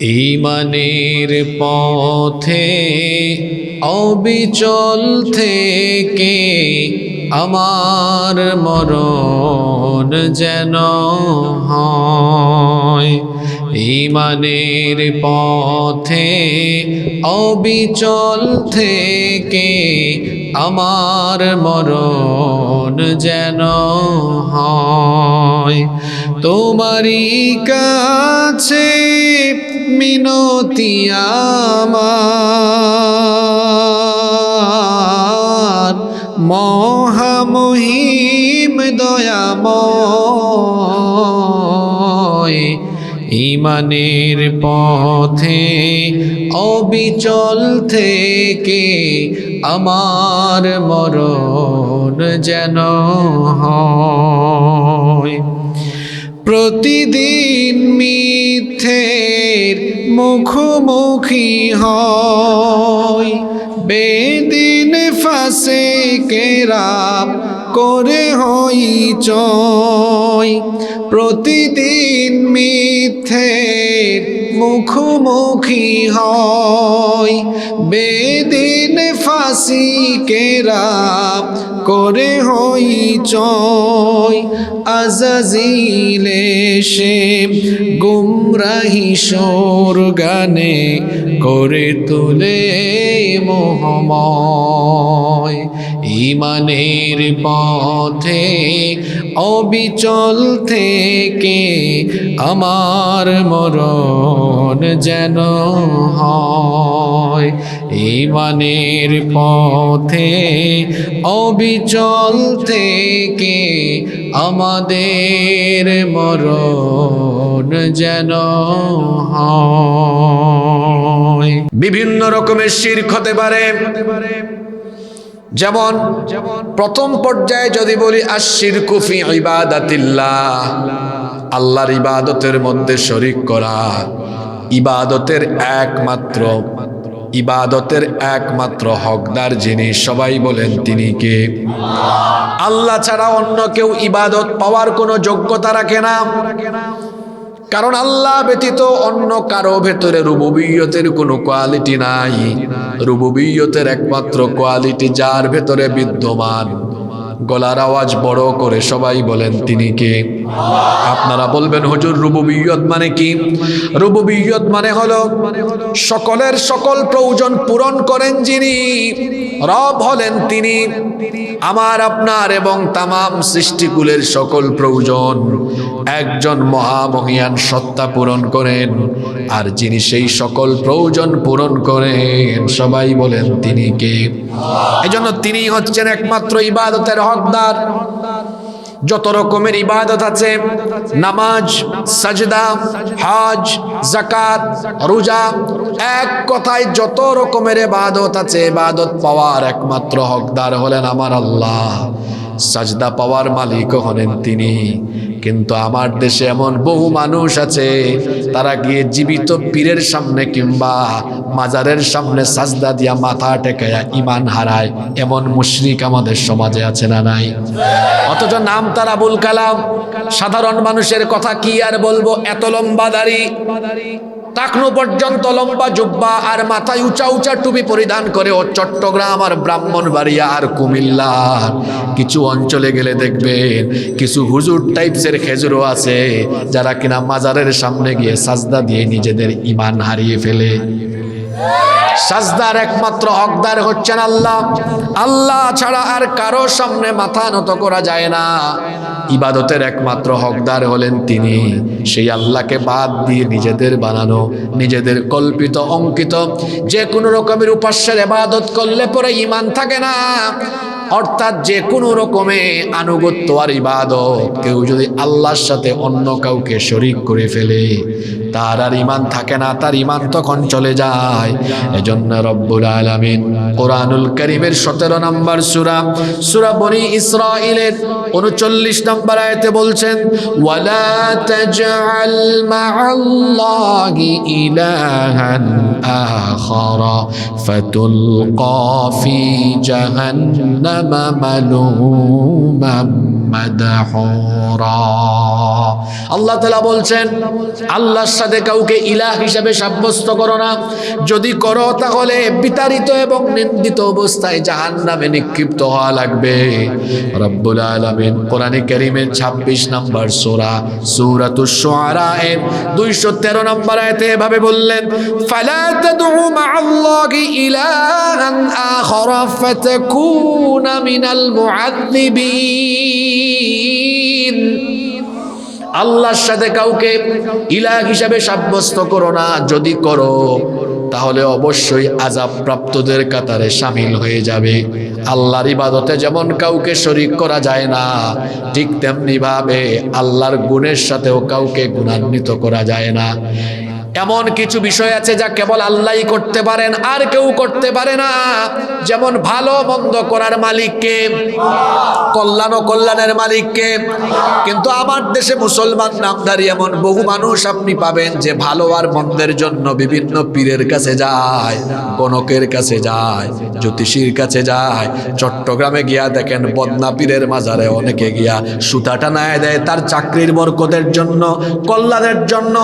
ঈমানের পথে অবিচল থেকে আমার মরণ যেন হয়। ঈমানের পথে অবিচল থেকে আমার মরণ যেন হয়। তোমারই কাছে মিনতি আমার, মহামহিম দয়াময়। ঈমানের পথে অবিচল থেকে আমার মরণ যেন হয়। প্রতিদিন মিথ্যের মুখোমুখি হয়, বেদিন ফাসিকেরা করে হই জয়। প্রতিদিন মিথ্যের মুখোমুখি হয়, বেদিন ফাসিকেরা করে হই জয়। আজাজিল এসে গুমরাহি সুর গানে করে তোলে মোহময়। ঈমানের পথে অবিচল থেকে আমার মরণ যেন হয়। ঈমানের পথে অবিচল থেকে আমাদের মরণ যেন হয়। বিভিন্ন রকমের শিরক হতে পারে, যেমন প্রথম পর্যায়ে যদি বলি আশ-শিরকু ফি ইবাদাতিল্লাহ, আল্লাহর ইবাদতের মধ্যে শরীক করা। ইবাদতের একমাত্র হকদার যিনি, সবাই বলেন তিনি কে? আল্লাহ ছাড়া অন্য কেউ ইবাদত পাওয়ার কোনো যোগ্যতা রাখে না, কারণ আল্লাহ ব্যতীত অন্য কারো ভেতরে রুবুবিয়তের কোনো কোয়ালিটি নাই। রুবুবিয়তের একমাত্র কোয়ালিটি যার ভেতরে বিদ্যমান। গলার আওয়াজ বড় করে সবাই বলেন তিনি কে? আপনারা বলবেন হুজুর রুবুবিয়ত মানে কি? রুবুবিয়ত মানে হলো সকলের সকল প্রয়োজন পূরণ করেন যিনি, রব হলেন তিনি। আমার আপনার এবং তামাম সৃষ্টিকুলের সকল প্রয়োজন একজন মহামহিয়ান সত্তা পূরণ করেন, আর যিনি সেই সকল প্রয়োজন পূরণ করেন সবাই বলেন তিনি কে? এজন্য তিনি হচ্ছেন একমাত্র ইবাদতের হকদার। যত রকমের ইবাদত আছে, নামাজ, সাজদা, হজ, যাকাত, রোজা, এক কথায় যত রকমের ইবাদত আছে, ইবাদত পাওয়ার একমাত্র হকদার হলেন আমার আল্লাহ। সাজদা পাওয়ার মালিক হলেন তিনি। কিন্তু আমার দেশে এমন বহু মানুষ আছে, তারা গিয়ে জীবিত পীরের সামনে কিংবা মাজারের সামনে সাজদা দিয়া মাথা টেকায়া ঈমান হারায়। এমন মুশরিক আমাদের সমাজে আছে না নাই? অথচ নাম তার আবুল কালাম। সাধারণ মানুষের কথা কি আর বলবো, এত লম্বা দাড়ি, টাকনু পর্যন্ত লম্বা জুব্বা, আর মাথায় উঁচা উঁচা টুপি পরিধান করে। ও চট্টগ্রাম আর ব্রাহ্মণবাড়িয়া আর কুমিল্লা কিছু অঞ্চলে গেলে দেখবেন কিছু হুজুর টাইপসের খেজুরও আছে, যারা কিনা মাজারের সামনে গিয়ে সাজদা দিয়ে নিজেদের ঈমান হারিয়ে ফেলে। সাজদার একমাত্র হকদার হচ্ছেন আল্লাহ। আল্লাহ ছাড়া আর কারো সামনে মাথা নত করা যায় না। ইবাদতের একমাত্র হকদার হলেন তিনি। সেই আল্লাহকে বাদ দিয়ে নিজেদের বানানো, নিজেদের কল্পিত অঙ্কিত যে কোনো রকমের উপাস্যের ইবাদত করলে পরে ঈমান থাকে না। অর্থাৎ যে কোনো রকমে আনুগত্য আর ইবাদত কেউ যদি আল্লাহর সাথে অন্য কাউকে শরীক করে ফেলে, তার আর ঈমান থাকে না, তার ঈমান তখন চলে যায়। এজন্য রব্বুল আলামিন কোরআনুল কারীমের 17 নম্বর সূরা বনী ইসরাঈলের 39 নম্বর আয়াতে বলছেন, ওয়ালা তাজআল মা'আল্লাহি ইলাহান আখারা ফাতুলকা ফি জাহান্নামা মালুমান মাদহুরা। আল্লাহ তাআলা বলছেন, আল্লাহর সাথে কাউকে ইলাহ হিসেবে সাব্যস্ত করো না। যদি করো তাহলে বিতাড়িত এবং নিন্দিত অবস্থায় জাহান্নামে নিক্ষিপ্ত হওয়া লাগবে। রব্বুল আলামিন কোরআনে কারীমের 26 নম্বর সূরা সূরাতুশ শুআরা এর 213 নম্বর আয়াতে এভাবে বললেন, ফালা তাদউ মা'আল্লাহি ইলাহান আখারা ফাতাকুনা মিনাল মুআযযিবিন। আল্লাহর সাথে কাউকে ইলাহ হিসাবে সাব্যস্ত করো না। যদি করো তাহলে অবশ্যই আযাব প্রাপ্তদের কাতারে শামিল হয়ে যাবে। আল্লাহর ইবাদতে যেমন কাউকে শরীক করা যায় না, ঠিক তেমনি ভাবে আল্লাহর গুণের সাথেও কাউকে গুণান্বিত করা যায় না। এমন কিছু বিষয় আছে যা কেবল আল্লাহই করতে পারেন, আর কেউ করতে পারে না। যেমন ভালো মন্দ করার মালিককে, কল্যাণ ও কল্যাণের মালিককে। কিন্তু আমার দেশে মুসলমান নামধারী এমন বহু মানুষ আপনি পাবেন যে ভালো আর মন্দের জন্য বিভিন্ন পীরের কাছে যায়, গণকের কাছে যায়, জ্যোতিষীর কাছে যায়। চট্টগ্রামে গিয়া দেখেন বদনা পীরের মাজারে অনেকে গিয়া সুতা টানায় দেয় তার চাকরির বরকতের জন্য, কল্যাণের জন্য।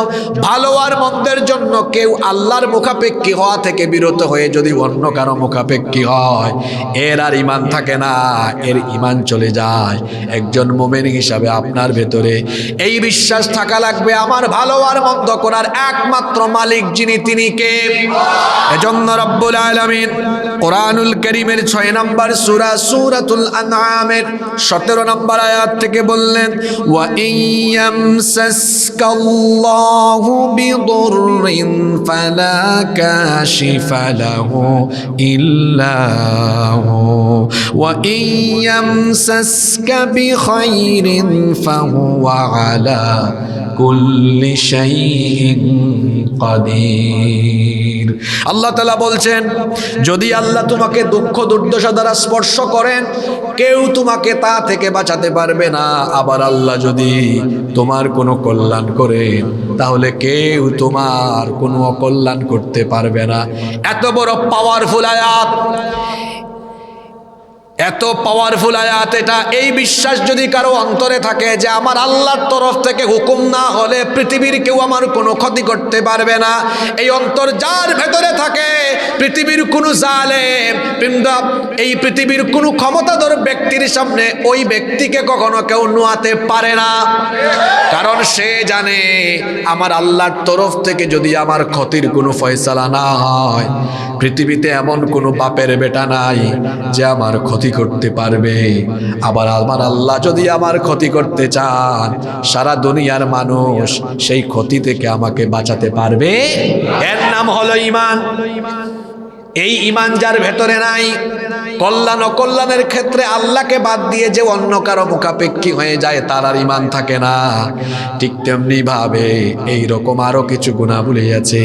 ভালো আর মন্দের জন্য কেউ আল্লাহর মুখাপেক্ষী হওয়া থেকে বিরত হয়ে যদি অন্য কারো মুখাপেক্ষী হয়, এর আর ঈমান থাকে না, এর ঈমান চলে যায়। একজন মুমিন হিসাবে আপনার ভেতরে এই বিশ্বাস থাকা লাগবে, আমার ভালো আর মন্দ করার একমাত্র মালিক যিনি, তিনি কে? এজন্য রব্বুল আলামিন কোরআনুল কারীমের 6 নম্বর সূরা সূরাতুল আনআমের 17 নম্বর আয়াত থেকে বললেন, ওয়া ইয়ামসাসকাল্লাহু বিদুররিন ফালা কাশিফা লাহু ইল্লা হু ওয়া ইয়ামসাসকা বিখাইরিন ফাহুয়া আলা কুল্লি শাইইন কাদির। আল্লাহ তাআলা বলছেন, যদি আল্লাহ তোমাকে দুঃখ দুর্দশা দ্বারা স্পর্শ করেন, কেউ তোমাকে তা থেকে বাঁচাতে পারবে না। আবার আল্লাহ যদি তোমার কোনো কল্যাণ করেন, তাহলে কেউ তোমার কোনো অকল্যাণ করতে পারবে না। এত বড় পাওয়ারফুল আয়াত, এত পাওয়ারফুল আয়াত এটা। এই বিশ্বাস যদি কারো অন্তরে থাকে যে আমার আল্লাহর তরফ থেকে হুকুম না হলে পৃথিবীর কেউ আমার কোনো ক্ষতি করতে পারবে না, এই অন্তর যার ভেতরে থাকে, পৃথিবীর কোনো জালেম কিংবা এই পৃথিবীর কোনো ক্ষমতাধর ব্যক্তির সামনে ওই ব্যক্তিকে কখনো কেউ নুয়াতে পারে না। কারণ সে জানে আমার আল্লাহর তরফ থেকে যদি আমার ক্ষতির কোনো ফয়সালা না হয়, পৃথিবীতে এমন কোনো বাপের বেটা নাই যে আমার ক্ষতি করতে পারবে। আবার আমার আল্লাহ যদি আমার ক্ষতি করতে চান, সারা দুনিয়ার মানুষ সেই ক্ষতি থেকে আমাকে বাঁচাতে পারবে। এর নাম হলো ঈমান। এই ঈমান যার ভেতরে নাই, কল্যাণ অকল্যাণের ক্ষেত্রে আল্লাহকে বাদ দিয়ে যে অন্য কারো মুখাপেক্ষী হয়ে যায়, তার আর ঈমান থাকে না। ঠিক তেমনি ভাবে এইরকম আরো কিছু গুণাবলী আছে,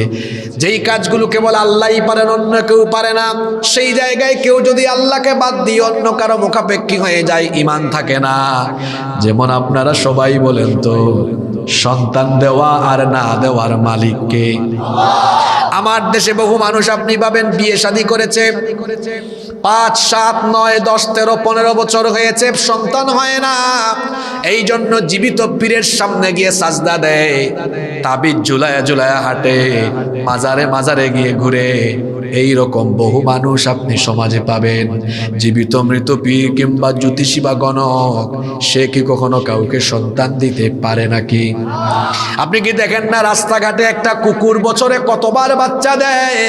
যেই কাজগুলো কেবল আল্লাহই পারেন, অন্য কেউ পারে না। সেই জায়গায় কেউ যদি আল্লাহকে বাদ দিয়ে অন্য কারো মুখাপেক্ষী হয়ে যায়, ঈমান থাকে না। যেমন আপনারা সবাই বলেন তো, সন্তান দেওয়া আর না দেওয়ার মালিককে? আমার দেশে বহু মানুষ আপনি পাবেন বিয়ে শাদী করেছে, 5, 7, 9, 10, 13, 15 বছর হয়েছে, সন্তান হয় না। এই জন্য জীবিত পীরের সামনে গিয়ে সাজদা দেয়, তাবিজ ঝুলায়া ঝুলায়া হাঁটে, মাজারে মাজারে গিয়ে ঘুরে। এই রকম বহু মানুষ আপনি সমাজে পাবেন। জীবিত মৃত পীর কিংবা জ্যোতিষী বা গণক, সে কি কখনো কাউকে সন্তান দিতে পারে নাকি? আপনি কি দেখেন না রাস্তাঘাটে একটা কুকুর বছরে কতবার বাচ্চা দেয়?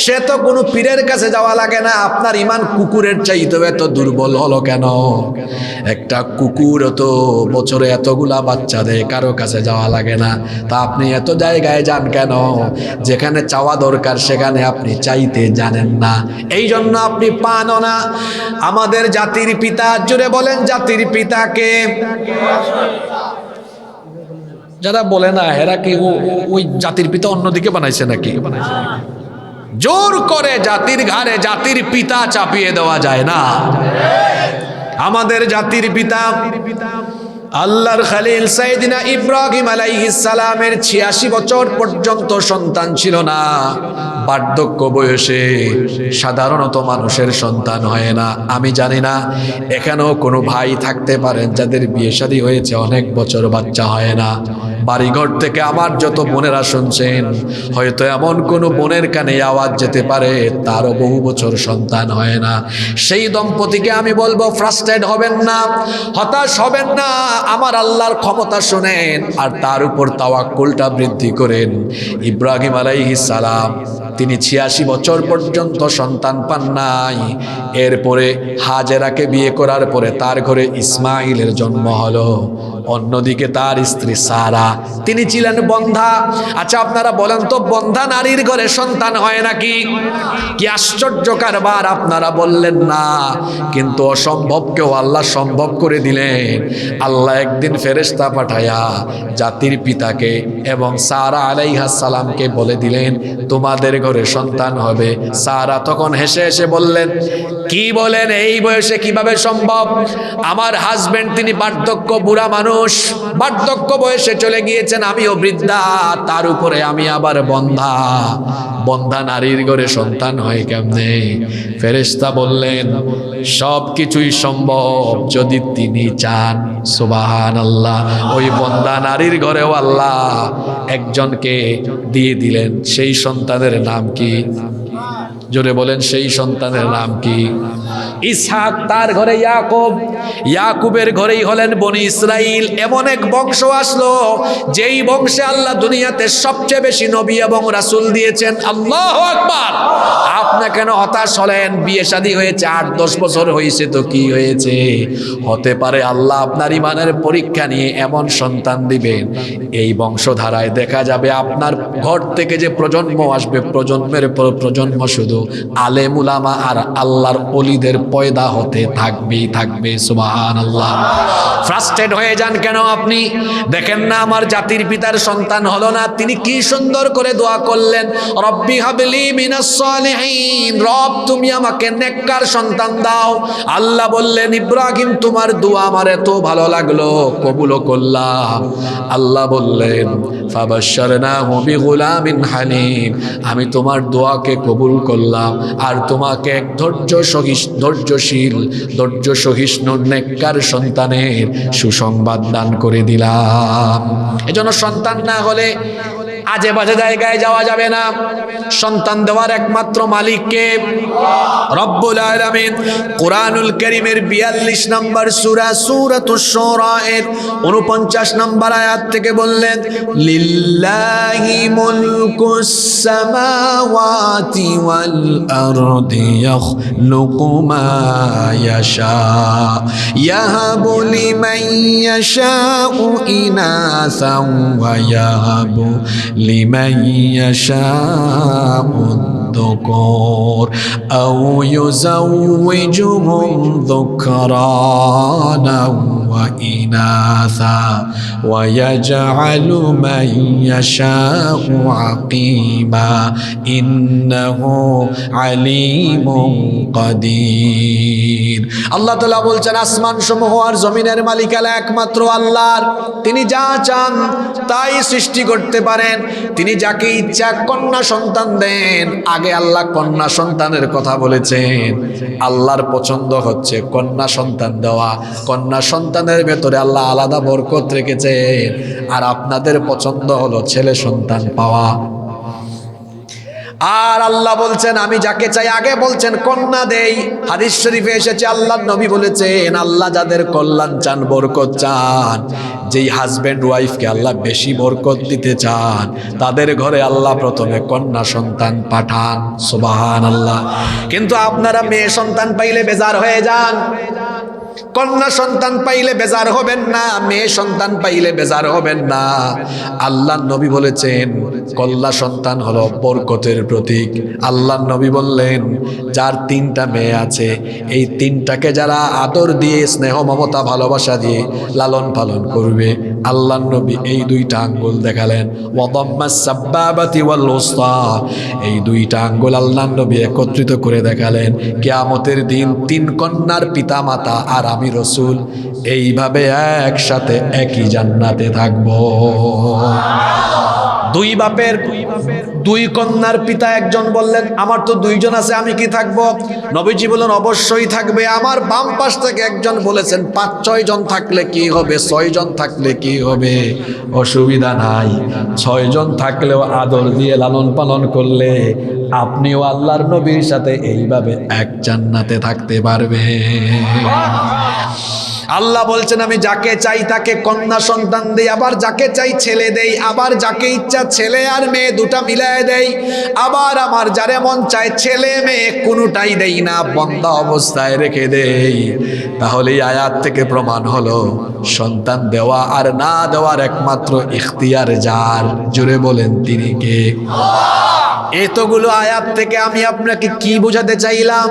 সে তো কোনো পীরের কাছে যাওয়া লাগে না। আপনার ঈমান কুকুরের চাইতে এত দুর্বল হলো কেন? একটা কুকুর তো বছরে এতগুলা বাচ্চা দেয়, কারো কাছে যাওয়া লাগে না। তা আপনি এত জায়গায় যান কেন? যেখানে চাওয়া দরকার সেখানে আপনি চাইতে জানেন না, এই জন্য আপনি পানও না। আমাদের জাতির পিতা, জুড়ে বলেন জাতির পিতাকে? যারা বলে না এরা কি ওই জাতির পিতা অন্যদিকে বানাইছে নাকি? জোর করে জাতির ঘাড়ে জাতির পিতা চাপিয়ে দেওয়া যায় না। আমাদের জাতির পিতা আল্লাহর খলিল সাইয়েদনা ইব্রাহিম আলাইহিস সালামের 86 বছর পর্যন্ত সন্তান ছিল না। বার্ধক্য বয়সে সাধারণত মানুষের সন্তান হয় না। আমি জানি না এখানেও কোনো ভাই থাকতে পারেন যাদের বিয়ে শাদী হয়েছে অনেক বছর বাচ্চা হয় না। বাড়িঘর থেকে আমার যত বোনেরা শুনছেন, হয়তো এমন কোনো বোনের কানে আওয়াজ যেতে পারে তারও বহু বছর সন্তান হয় না। সেই দম্পতিকে আমি বলবো ফ্রাস্ট্রেট হবেন না, হতাশ হবেন না। আমার আল্লাহর ক্ষমতা শুনেন আর তার উপর তাওয়াক্কুলটা বৃদ্ধি করেন। ইব্রাহিম আলাইহিস সালাম তিনি 86 বছর পর্যন্ত সন্তান পান নাই। এরপরে হাজেরাকে বিয়ে করার পরে তার ঘরে ইসমাইলের জন্ম হলো। অন্যদিকে তার স্ত্রী সারা তিনি ছিলেন বন্ধা। আচ্ছা আপনারা বলেন তো, বন্ধা নারীর ঘরে সন্তান হয় নাকি? কি আশ্চর্য কারবার! আপনারা বললেন না, কিন্তু অসম্ভবকেও আল্লাহ সম্ভব করে দিলেন। আল্লাহ একদিন ফেরেশতা পাঠায়া জাতির পিতাকে এবং সারা আলাইহিস সালামকে বলে দিলেন তোমাদের ঘরে সন্তান হবে। সারা তখন হেসে হেসে বললেন, কি বলেন, এই বয়সে কিভাবে সম্ভব? আমার হাজবেন্ড তিনি বার্ধক্য বুড়া মানুষ, বার্ধক্য বয়সে চলে গিয়েছেন, আমিও বৃদ্ধা, তার উপরে আমি আবার বন্ধা। বন্ধা নারীর ঘরে সন্তান হয় কেমনে? ফেরেশতা বললেন সব কিছুই সম্ভব যদি তিনি চান। সুবহানাল্লাহ। ওই বন্ধা নারীর ঘরেও আল্লাহ একজনকে দিয়ে দিলেন। সেই সন্তানের নাম কি? জোরে বলেন, সেই সন্তানের নাম কি? ইসহাক। তার ঘরে ইয়াকুব, ইয়াকুবের ঘরেই হলেন বনি ইসরাইল। এমন এক বংশ আসলো যেই বংশে আল্লাহ দুনিয়াতে সবচেয়ে বেশি নবী এবং রাসূল দিয়েছেন। আল্লাহু আকবার। আপনি কেন হতাশ হলেন? বিয়ে শাদী হয়েছে 8-10 বছর হয়েছে তো কি হয়েছে? হতে পারে আল্লাহ আপনার ইমানের পরীক্ষা নিয়ে এমন সন্তান দিবেন, এই বংশধারায় দেখা যাবে আপনার ঘর থেকে যে প্রজন্ম আসবে, প্রজন্মের পর প্রজন্ম শুধু আলেম উলামা আর আল্লাহর ওলিদের পয়দা হতে থাকবে। সুবহানাল্লাহ। ফ্রাস্ট্রেট হয়ে যান কেন আপনি? দেখেন না আমার জাতির পিতার সন্তান হলো না, তিনি কি সুন্দর করে দোয়া করলেন, রব্বি হাবলি মিনাস সালিহিন, রব তুমি আমাকে নেককার সন্তান দাও। আল্লাহ বললেন ইব্রাহিম তোমার দোয়া আমার এত ভালো লাগলো, কবুলও করলাম। আল্লাহ বললেন ফাবাশশারনাহু বিগুলামিন হালিম, আমি তোমার দোয়াকে কবুল করলাম আর তোমাকে এক ধৈর্যশীল ধৈর্য সহিষ্ণু নেককার সন্তানের সুসংবাদ দান করে দিলাম। এজন্য সন্তান না হলে আজে বাজে জায়গায় যাওয়া যাবে না। সন্তান দেওয়ার একমাত্র মালিক কে? রব্বুল আলামিন। কোরআনুল কারীমের 42 নম্বর সূরা সূরাতুশ শুরা এর 49 নম্বর আয়াত থেকে বললেন লিল্লাহি মুলকুস সামাওয়াতি ওয়াল আরদি ইয়াখলুকু মা ইয়াশা ইয়াহাবু লিমান ইয়াশাউ ইনাসান ওয়া ইয়াহাবু লিমান ইয়াশাউ الذكور أو يزوجهم ذكرانا وإناثا ويجعل من يشاء عقيما إنه عليم قدير। আল্লাহ তাআলা বলছেন আসমান সমূহ আর জমিনের মালিক আল্লাহ একমাত্র আল্লাহর। তিনি যা চান তাই সৃষ্টি করতে পারেন। তিনি যাকে ইচ্ছা কন্যা সন্তান দেন। আগে আল্লাহ কন্যা সন্তানের কথা বলেছেন। আল্লাহর পছন্দ হচ্ছে কন্যা সন্তান দেওয়া। কন্যা সন্তানের ভেতরে আল্লাহ আলাদা বরকত রেখেছেন। আর আপনাদের পছন্দ হলো ছেলে সন্তান পাওয়া। আর আল্লাহ বলছেন আমি যাকে চাই, আগে বলছেন কন্যা দেই। হাদিস শরীফে এসেছে আল্লাহর নবী বলেছেন আল্লাহ যাদের কল্যাণ চান, বরকত চান, যেই হাজবেন্ড ওয়াইফকে আল্লাহ বেশি বরকত দিতে চান তাদের ঘরে আল্লাহ প্রথমে কন্যা সন্তান পাঠান। সুবহানাল্লাহ। কিন্তু আপনারা মেয়ে সন্তান পাইলে বেজার হয়ে যান। কন্যা সন্তান পাইলে বেজার হবেন না, মেয়ে সন্তান পাইলে বেজার হবেন না। আল্লাহর নবী বলেছেন কন্যা সন্তান হলো বরকতের প্রতীক। আল্লাহর নবী বললেন যার 3টা মেয়ে আছে, এই 3টাকে যারা আদর দিয়ে স্নেহ মমতা ভালোবাসা দিয়ে লালন পালন করবে, আল্লাহর নবী এই দুইটা আঙ্গুল দেখালেন, ওয়াদাম্মাস সাব্বাবাতি ওয়াল উসতা, এই দুইটা আঙ্গুল আল্লাহর নবী একত্রিত করে দেখালেন, কিয়ামতের দিন 3 কন্যার পিতামাতা আর আমি রাসূল এইভাবে একসাথে একই জান্নাতে থাকবো। 2 বাপের 2 কন্যার পিতা একজন বললেন, আমার তো 2 জন আছে, আমি কি থাকবো? নবীজি বললেন, অবশ্যই থাকবে। আমার বাম পাশ থেকে একজন বলেছেন, 5-6 জন থাকলে কি হবে, 6 জন থাকলে কি হবে, অসুবিধা নাই। 6 জন থাকলেও আদর দিয়ে লালন পালন করলে আপনিও আল্লাহর নবীর সাথে এইভাবে এক জান্নাতে থাকতে পারবেন। আল্লাহ বলছেন, আমি যাকে চাই তাকে কন্যা সন্তান দেই, আবার যাকে চাই ছেলে দেই, আবার যাকে ইচ্ছা ছেলে আর মেয়ে দুটা মিলায় দেই, আবার আমার যারে মন চায় ছেলে মেয়ে কোনোটাই দেই না, বন্ধা অবস্থায় রেখে দেই। তাহলে এই আয়াত থেকে প্রমাণ হলো সন্তান দেওয়া আর না দেওয়ার একমাত্র ইখতিয়ার যার, জোরে বলেন তিনি কে? এতগুলো আয়াত থেকে আমি আপনাকে কি বোঝাতে চাইলাম?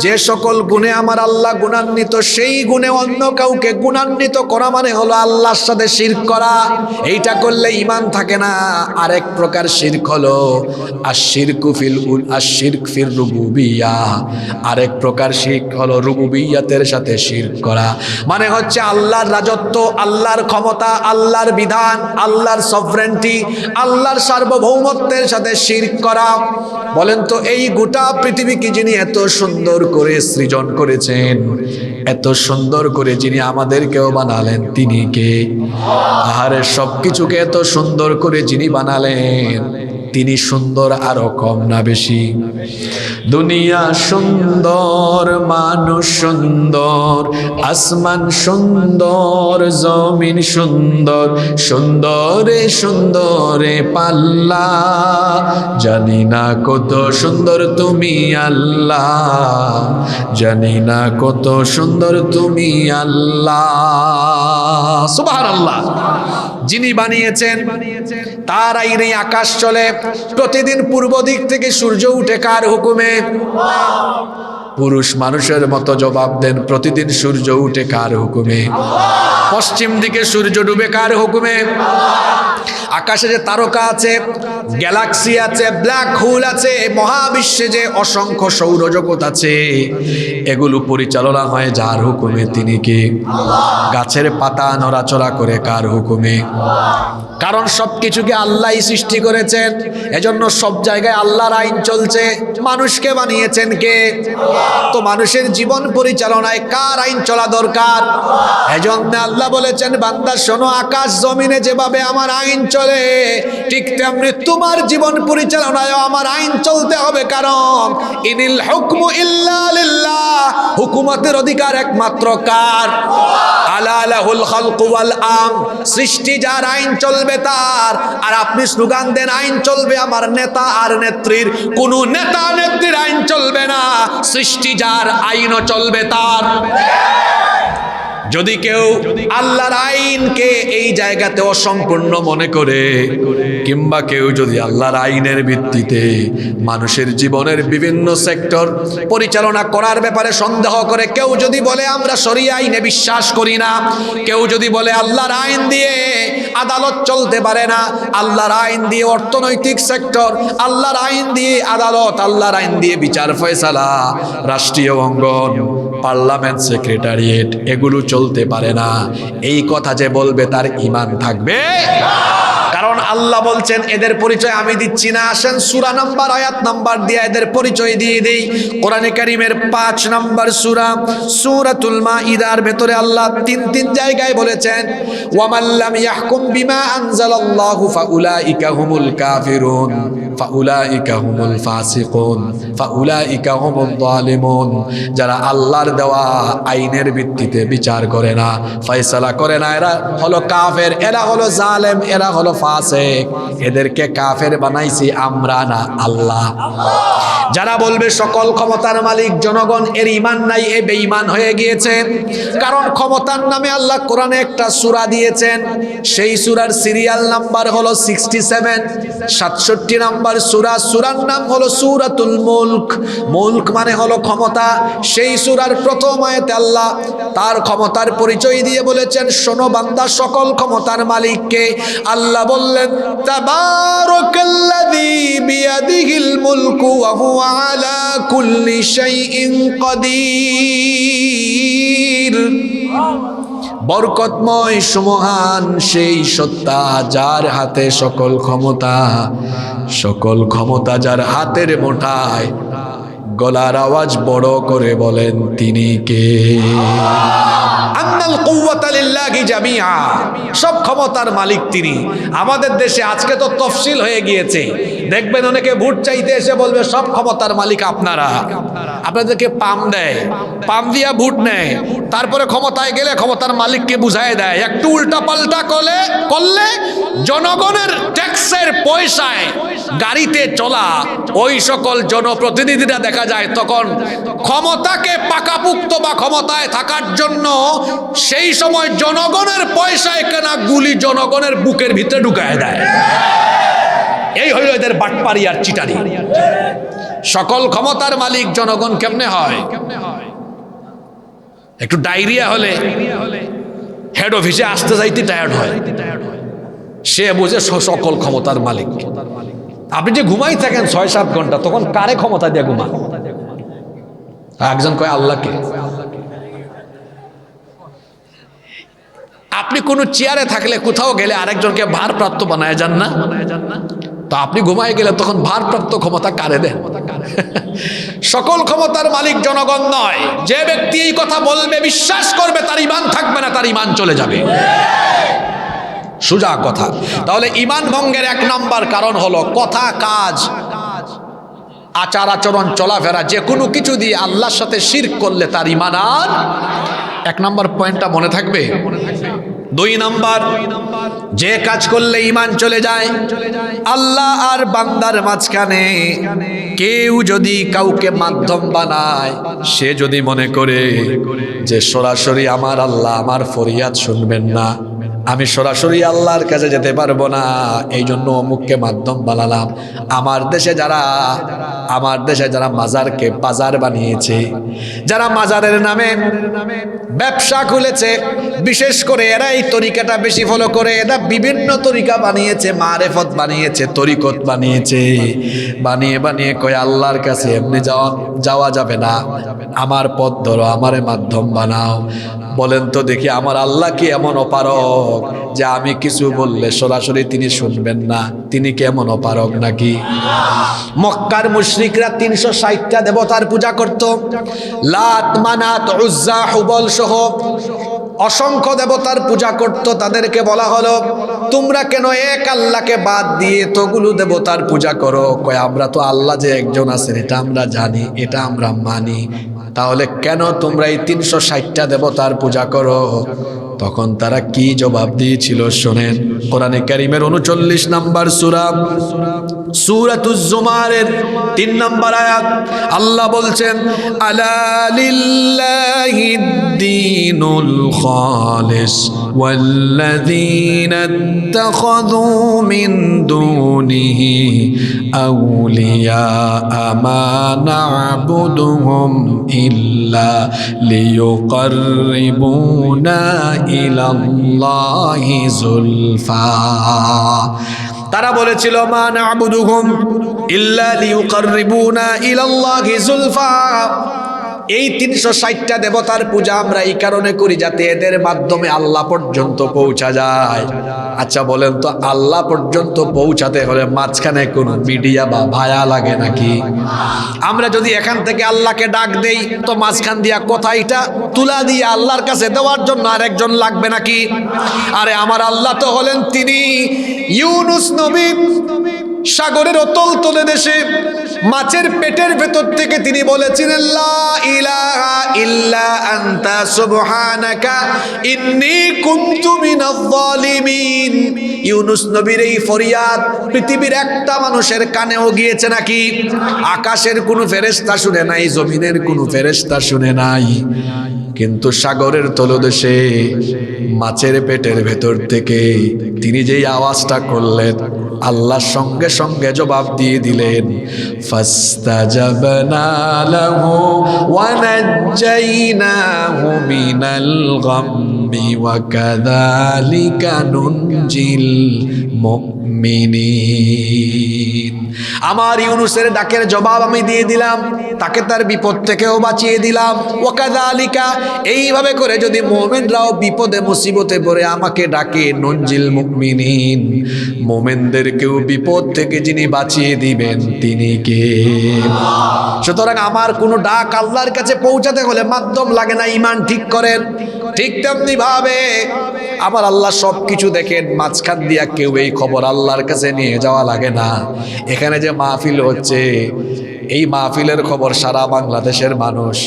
যে সকল গুণে আমার আল্লাহ গুণান্বিত, সেই গুণে অন্য কাউকে গুণান্বিত করা মানে হলো আল্লাহর সাথে শিরক করা। এইটা করলে ঈমান থাকে না। আরেক প্রকার শিরক হলো আশ-শিরকু ফির রুবুবিয়্যা, আরেক প্রকার শিরক হলো রুবুবিয়্যাতের সাথে শিরক করা। মানে হচ্ছে আল্লাহর রাজত্ব, আল্লাহর ক্ষমতা, আল্লাহর বিধান, আল্লাহর সভরেন্টি, আল্লাহর সার্বভৌমত্বের সাথে শিরক করা। বলেন তো, এই গোটা পৃথিবীকে যিনি এত সুন্দর করে সৃজন করেছেন, এত সুন্দর করে যিনি আমাদেরকেও বানালেন, তিনি কে? আহারে, সবকিছুকে এত সুন্দর করে যিনি বানালেন, তিনি সুন্দর আরো কম না বেশি? দুনিয়া সুন্দর, মানুষ সুন্দর, আসমান সুন্দর, জমিন সুন্দর, সুন্দরে সুন্দরে পাল্লা, জানি না কত সুন্দর তুমি আল্লাহ, জানি না কত সুন্দর তুমি আল্লাহ। সুবহানাল্লাহ। যিনি বানিয়েছেন তার আইনে আকাশ চলে। প্রতিদিন পূর্ব দিক থেকে সূর্য উঠে কার হুকুমে? পুরুষ মানুষের মতো জবাব দেন, প্রতিদিন সূর্য উঠে কার হুকুমে? পশ্চিম দিকে সূর্য ডুবে কার হুকুমে? আকাশে যে তারকা আছে, গ্যালাক্সি আছে, ব্ল্যাক হোল আছে, মহাবিশ্বে যে অসংখ্য সৌরজগৎ আছে, এগুলো পরিচালনা হয় যার হুকুমে, তিনি কে? গাছের পাতা নড়াচড়া করে কার হুকুমে? কারণ সবকিছুকে আল্লাহই সৃষ্টি করেছেন, এজন্য সব জায়গায় আল্লাহর আইন চলছে। মানুষকে বানিয়েছেন কে? তো মানুষের জীবন পরিচালনায় কার আইন চলা দরকার? এজন্য আল্লাহ বলেছেন, বান্দা শোনো, আকাশ জমিনে যেভাবে আমার আইন চলে, ঠিক তেমনি তোমার জীবন পরিচালনায় আমার আইন চলতে হবে। কারণ ইনিল হুকমু ইল্লা লিল্লাহ, হুকুমতের অধিকার একমাত্র কার? আলা লাহুল খালকু ওয়াল আম, সৃষ্টি যার, আইন চলবে তার। আর আপনি স্লোগান দেন আইন চলবে আমার নেতা আর নেত্রীর, কোন নেতা নেত্রীর আইন চলবে না। সৃষ্টি যার, আইনও চলবে তার। যদি কেউ আল্লাহর আইনকে এই জায়গাতে অসম্পূর্ণ মনে করে, কিংবা কেউ যদি আল্লাহর আইনের ভিত্তিতে মানুষের জীবনের বিভিন্ন সেক্টর পরিচালনা করার ব্যাপারে সন্দেহ করে, কেউ যদি বলে আমরা শরিয়া আইনে বিশ্বাস করি না, কেউ যদি বলে আল্লাহর আইন দিয়ে আদালত চলতে পারে না, আল্লাহর আইন দিয়ে অর্থনৈতিক সেক্টর, আল্লাহর আইন দিয়ে আদালত, আল্লাহর আইন দিয়ে বিচার ফয়সালা, রাষ্ট্রীয় অঙ্গন, পার্লামেন্ট, সেক্রেটারিয়েট, এগুলো চলতে পারে না, এই কথা যে বলবে তার ঈমান থাকবে? কারণ আল্লাহ বলছেন এদের পরিচয় আমি দিচ্ছি না। আসেন সূরা নাম্বার, আয়াত নাম্বার দিয়ে এদের পরিচয় দিয়ে দেই। কোরআনে কারীমের 5 নাম্বার সূরা, সূরাতুল মাইদার ভেতরে আল্লাহ 3 জায়গায় বলেছেন, ওয়ামান লাম ইয়াহকুম বিমা আনজালাল্লাহু ফাউলাইকা হুমুল কাফিরুন, ফাউলাইকা হুমুল ফাসিকুন, ফাউলাইকা হুমুল যালিমুন। যারা আল্লাহর দেওয়া আইনের ভিত্তিতে বিচার করে না, ফয়সালা করে না, এরা হলো কাফের, এরা হলো জালেম, এরা হলো ফাসিক। ফাসিক, এদেরকে কাফের বানাইছি আমরা না আল্লাহ। যারা বলবে সকল ক্ষমতার মালিক জনগণ, এর ঈমান নাই, এ বেঈমান হয়ে গিয়েছে। কারণ ক্ষমতার নামে আল্লাহ কোরআনে একটা সূরা দিয়েছেন, সেই সূরার সিরিয়াল নাম্বার হলো 67, 67 নাম্বার সূরা। সূরার নাম হলো সূরাতুল মুলক। মুলক মানে হলো ক্ষমতা। সেই সূরার প্রথম আয়াতে আল্লাহ তার ক্ষমতার পরিচয় দিয়ে বলেছেন, শোনো বান্দা, সকল ক্ষমতার মালিককে। আল্লাহ বললেন, তাবারাকাল্লাযী বিয়াদিহিল মুলকু ওয়া হুয়া আলা কুল্লি শাইইন কাদির। বরকতময় সুমহান সেই সত্তা যার হাতে সকল ক্ষমতা, সকল ক্ষমতা যার হাতের মুঠায়। গলার আওয়াজ বড় করে বলেন, তিনি কে? আন্নাল কুওয়াতা লিল্লাহি জামিআ, সব ক্ষমতার মালিক তিনি। আমাদের দেশে আজকে তো তফসিল হয়ে গিয়েছে, দেখবেন অনেকে ভোট চাইতে এসে বলবে সব ক্ষমতার মালিক আপনারা। আপনাদেরকে পাম দেয়, পাম দিয়া ভোট নেয়, তারপরে ক্ষমতায় গেলে ক্ষমতার মালিককে বুঝায় দেয়। একটু উল্টা পাল্টা করলে জনগণের ট্যাক্সের পয়সায় গাড়িতে চলা ওই সকল জনপ্রতিনিধিরা দেখা যায় তখন ক্ষমতাকে পাকাপুক্ত বা ক্ষমতায় থাকার জন্য সেই সময় জনগণের পয়সায় কেনা গুলি জনগণের বুকের ভিতরে ঢুকায় দেয়। এই হইল এদের বাটপারি আর চিটারি। সকল ক্ষমতার মালিক জনগণ কেমনে হয়? একটু ডায়রিয়া হলে হেড অফিসে আসতে যাইতে টায়ার্ড হয়, সে বুঝে সকল ক্ষমতার মালিক। আপনি যে ঘুমাই থাকেন 6-7 ঘন্টা, তখন কারে ক্ষমতা দিয়ে ঘুমান? একজন কয় আল্লাহকে। আপনি কোন চেয়ারে থাকলে, কোথাও গেলে আরেকজনকে ভারপ্রাপ্ত বানায় যান না? তো আপনি ঘুমায় গেলে তখন ভারপ্রাপ্ত ক্ষমতা কারে দেন? সকল ক্ষমতার মালিক জনগণ নয়। যে ব্যক্তি এই কথা বলবে, বিশ্বাস করবে, তার ঈমান থাকবে না, তার ঈমান চলে যাবে। সোজা কথা। তাহলে ঈমান ভঙ্গের 1 নাম্বার কারণ হলো কথা, কাজ, আচার আচরণ, চলাফেরা, যে কোনো কিছু দিয়ে আল্লাহর সাথে শিরক করলে তার ঈমান আর। 1 নাম্বার পয়েন্টটা মনে থাকবে। 2 নাম্বার, যে কাজ করলে ঈমান চলে যায়, আল্লাহ আর বান্দার মাঝখানে কেউ যদি কাউকে মাধ্যম বানায়, সে যদি মনে করে যে সরাসরি আমার আল্লাহ আমার ফরিয়াদ শুনবেন না, আমি সরাসরি আল্লাহর কাছে যেতে পারবো না, এই জন্য অমুককে মাধ্যম বানালাম। আমার দেশে যারা মাজারকে বাজার বানিয়েছে, যারা মাজারের নামে ব্যবসা খুলেছে, বিশেষ করে এরা এই তরিকাটা বেশি ফলো করে। এরা বিভিন্ন তরিকা বানিয়েছে, মারেফত বানিয়েছে, তরিকত বানিয়েছে, বানিয়ে কয় আল্লাহর কাছে এমনি যাওয়া যাবে না, আমার পথ ধরো, আমারে মাধ্যম বানাও। বলেন তো দেখি, আমার আল্লাহ কি এমন অপারগ যে আমি কিছু বললে সরাসরি তিনি শুনবেন না? তিনি কি এমন অপারগ নাকি? মক্কার মুশরিকরা 360টা দেবতার পূজা করত। লাত, মানাত, উজ্জা, হুবল সহ অসংখ্য দেবতার পূজা করত। তাদেরকে বলা হলো, তোমরা কেন এক আল্লাহকে বাদ দিয়ে এতগুলো দেবতার পূজা করো? কয় আমরা তো আল্লাহ যে একজন আছেন এটা আমরা জানি, এটা আমরা মানি, তাহলে কেন তোমরা এই 360টা দেবতার পূজা করো? তখন তারা কি জবাব দিয়েছিল শোনেন। কোরআনে কারীমের 39 নাম্বার সূরা, সূরাতুজ জুমারের 3 নাম্বার আয়াত, আল্লাহ বলছেন, আলা লিল্লাহিদ দীনুল খালিস ওয়াল্লাযীনা ইত্তাখাযু মিন দুনিহি আউলিয়া মা না'বুদুহুম ইল্লা লিয়ুকাররিবুনা ইলাল্লাহি যুলফা। তারা বলেছিল, মা না'বুদুহুম ইল্লা লিয়ুকাররিবুনা ইলাল্লাহি যুলফা। এই 360টা দেবতার পূজা আমরা এই কারণে করি যাতে এদের মাধ্যমে আল্লাহ পর্যন্ত পৌঁছা যায়। আচ্ছা বলেন তো, আল্লাহ পর্যন্ত পৌঁছাতে হলে মাঝখানে কোনো মিডিয়া বা ভায়া লাগে নাকি? আমরা যদি এখান থেকে আল্লাহকে ডাক দেই, তো মাঝখান দিয়া কথাইটা তুলা দিয়ে আল্লাহর কাছে দেওয়ার জন্য আরেকজন লাগবে নাকি? আরে আমার আল্লাহ তো হলেন তিনি ইউনুস নবী, সাগরের অতল তলে দেশে মাছের পেটের ভেতর থেকে তিনি বলেছিলেন লা ইলাহা ইল্লা আনতা সুবহানাকা ইন্নী কুনতু মিনাজ জালিমিন। ইউনুস নবীর এই ফরিয়াদ পৃথিবীর একটা মানুষের কানেও গিয়েছে নাকি? আকাশের কোনো ফেরেশতা শুনে নাই, জমিনের কোনো ফেরেশতা শুনে নাই, কিন্তু সাগরের তলদেশে মাছের পেটের ভেতর থেকে তিনি যেই আওয়াজটা করলেন, আল্লাহ সঙ্গে সঙ্গে জবাব দিয়ে দিলেন, ফাস্তাজাবনা লাহু ওয়া নাজ্জাইনাহু মিনাল গাম্মি ওয়া কাযালিকা নুনজিল মুমিনিন। আমার ইউনুসের ডাকের জবাব আমি দিয়ে দিলাম, তাকে তার বিপদ থেকেও বাঁচিয়ে দিলাম। ওয়া কাযালিকা, এইভাবে করে যদি মুমিনরাও বিপদে মুসিবতে পড়ে আমাকে ডাকে, নুনজিল মুমিনিন, মুমিনদেরকেও বিপদ থেকে যিনি বাঁচিয়ে দিবেন তিনি কে? সুতরাং আমার কোনো ডাক আল্লাহর কাছে পৌঁছাতে হলে মাধ্যম লাগে না, ঈমান ঠিক করেন। ঠিক তেমনি ভাবে আমার আল্লাহ সবকিছু দেখেন, মাঝখান দিয়া কেউ এই খবর আল্লাহর কাছে নিয়ে যাওয়া লাগে না। এখানে যে মাহফিল হচ্ছে, এই মাহফিলের খবর সারা বাংলাদেশের মানুষ,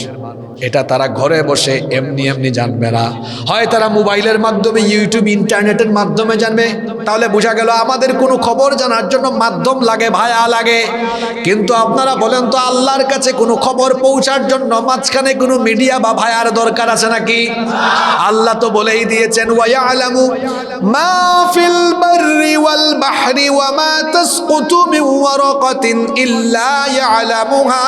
এটা তারা ঘরে বসে এমনি এমনি জানবে না, হয় তারা মোবাইলের মাধ্যমে, ইউটিউব, ইন্টারনেটের মাধ্যমে জানবে। তাহলে বোঝা গেল আমাদের কোনো খবর জানার জন্য মাধ্যম লাগে, ভায়া লাগে। কিন্তু আপনারা বলেন তো, আল্লাহর কাছে কোনো খবর পৌঁছার জন্য মাঝখানে কোনো মিডিয়া বা ভায়ার দরকার আছে নাকি? আল্লাহ তো বলেই দিয়েছেন, ওয়া ইয়ালামু মা ফিল বাররি ওয়াল বাহরি ওয়া মা তাসকুতু মিন ওয়ারাকাতিন ইল্লা ইয়ালামুহা।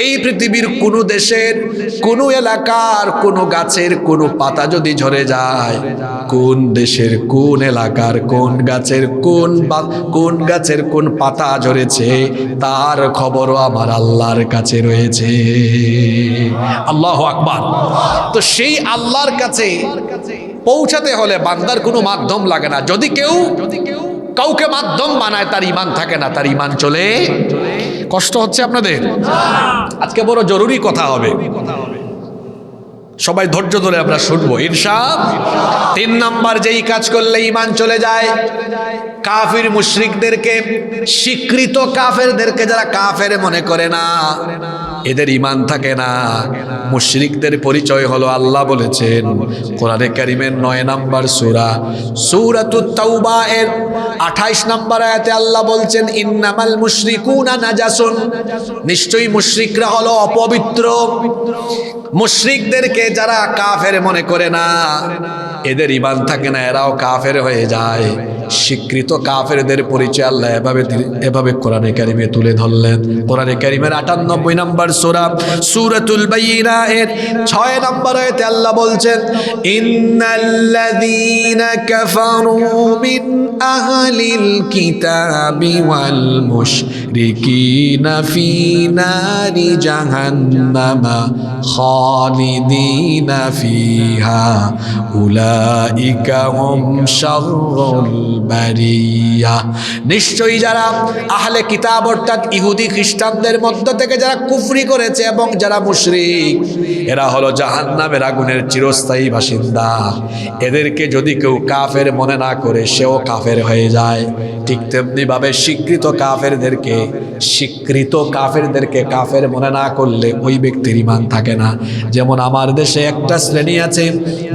এই পৃথিবীর কোন দেশের কোন এলাকার কোন গাছের কোন পাতা যদি ঝরে যায়, কোন দেশের কোন এলাকার কোন গাছের কোন পাতা ঝরেছে, তার খবরও আমার আল্লাহর কাছে রয়েছে। আল্লাহু আকবার। তো সেই আল্লাহর কাছে পৌঁছাতে হলে বান্দার কোনো মাধ্যম লাগে না। যদি কেউ কাউকে মাধ্যম বানায়, তার ঈমান থাকে না, তার ঈমান চলে। কষ্ট হচ্ছে আপনাদের? আজকে বড় জরুরি কথা হবে, সবাই ধৈর্য ধরে আমরা শুনবো ইনশাআল্লাহ। 3 নাম্বার যেই কাজ করলে ঈমান চলে যায়, কাফির মুশরিকদেরকে, স্বীকৃত কাফেরদেরকে যারা কাফের মনে করে না, এদের ঈমান থাকে না। মুশরিকদের পরিচয় হলো, আল্লাহ বলেছেন কোরআনে কারীমের 9 নাম্বার সূরা সূরাতুত তাওবা এর 28 নাম্বার আয়াতে আল্লাহ বলছেন, ইন্নামাল মুশরিকুনা নাজাসুন, নিশ্চয়ই মুশরিকরা হলো অপবিত্র। মুশরিকদেরকে যারা কাফের মনে করে না, এদের ঈমান থাকে না, এরাও কাফের হয়ে যায়। স্বীকৃত কাফেরদের পরিচয় আল্লাহ এভাবে কোরআনে কারিমে তুলে ধরলেন। কোরআনে কারিমের 98 নম্বর সূরা সূরাতুল বাইয়িনা এর 6 নম্বর আয়াতে আল্লাহ বলছেন, ইন্নাল্লাযীনা কাফারু মিন আহলিল কিতাবি ওয়াল মুশরিকিনা ফী নারি জাহান্নামা খালিদিনা ফিহা উলাইকা হুম শাররুল বারিয়া। নিশ্চয়ই যারা আহলে কিতাব অর্থাৎ ইহুদি খ্রিস্টানদের মধ্য থেকে যারা কুফরি করেছে এবং যারা মুশরিক, এরা হলো জাহান্নামের আগুনের চিরস্থায়ী বাসিন্দা। এদেরকে যদি কেউ কাফের মনে না করে, সেও কাফের হয়ে যায়। ঠিক তেমনি ভাবে স্বীকৃত কাফেরদেরকে কাফের মনে না করলে ওই ব্যক্তির ঈমান থাকে না। যেমন আমার দেশে একটা শ্রেণী আছে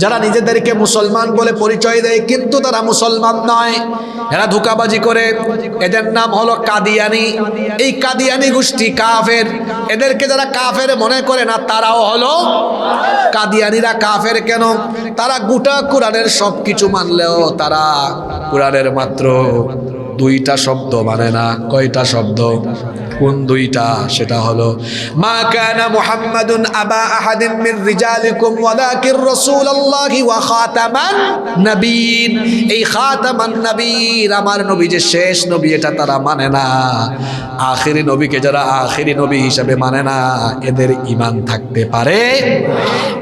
যারা নিজেদেরকে মুসলমান বলে পরিচয় দেয়, কিন্তু তারা মুসলমান নয়, এরা ধোঁকাবাজি করে। এদের নাম হলো কাদিয়ানি। এই কাদিয়ানি গোষ্ঠী কাফের। এদেরকে যারা কাফের মনে করে না, তারাও হলো কাদিয়ানিরা। কাফের কেন? তারা গোটা কোরআনের সবকিছু মানলেও তারা কোরআনের মাত্র 2টা শব্দ মানে না। কয়টা শব্দ? কোন 2টা? সেটা হলো, মা কানা মুহাম্মাদুন আবা আহাদিন মির রিজালিকুম ওয়ালাকির রাসূলুল্লাহি ওয়া খাতামান নবিয়্যিন। এই খাতামান নবিয়্যিন, আমার নবী যে শেষ নবী, এটা তারা মানে না। আখিরি নবীকে যারা আখিরি নবী হিসেবে মানে না, এদের ঈমান থাকতে পারে।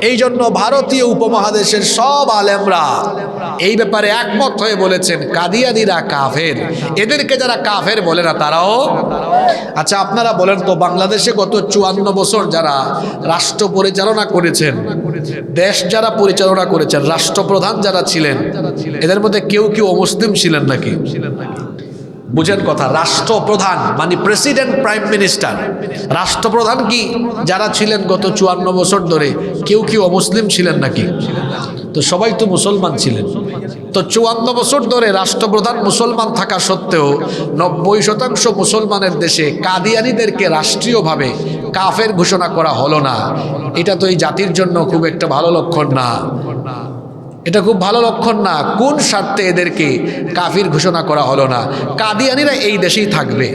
এই জন্য ভারতীয় উপমহাদেশের সব আলেমরা এই ব্যাপারে একমত হয়ে বলেছেন, কাদিয়ানীরা কাফের। এদেরকে যারা কাফের বলে না, তারাও। আচ্ছা, আপনারা বলেন তো, বাংলাদেশে গত 54 বছর যারা রাষ্ট্র পরিচালনা করেছেন, দেশ যারা পরিচালনা করেছেন, রাষ্ট্রপ্রধান যারা ছিলেন, এদের মধ্যে কেউ অমুসলিম ছিলেন নাকি? বুঝেন কথা, রাষ্ট্রপ্রধান মানে প্রেসিডেন্ট, প্রাইম মিনিস্টার। রাষ্ট্রপ্রধান কি যারা ছিলেন গত 54 বছর ধরে, কেউ কি অমুসলিম ছিলেন নাকি? তো সবাই তো মুসলমান ছিলেন। তো 54 বছর ধরে রাষ্ট্রপ্রধান মুসলমান থাকা সত্ত্বেও 90% মুসলমানের দেশে কাদিয়ানীদেরকে রাষ্ট্রীয়ভাবে কাফের ঘোষণা করা হলো না। এটা তো এই জাতির জন্য খুব একটা ভালো লক্ষণ না। এটা খুব ভালো লক্ষণ না। কোন স্বার্থে এদেরকে কাফির ঘোষণা করা হলো না? কাদিয়ানীরা এই দেশেই থাকবে,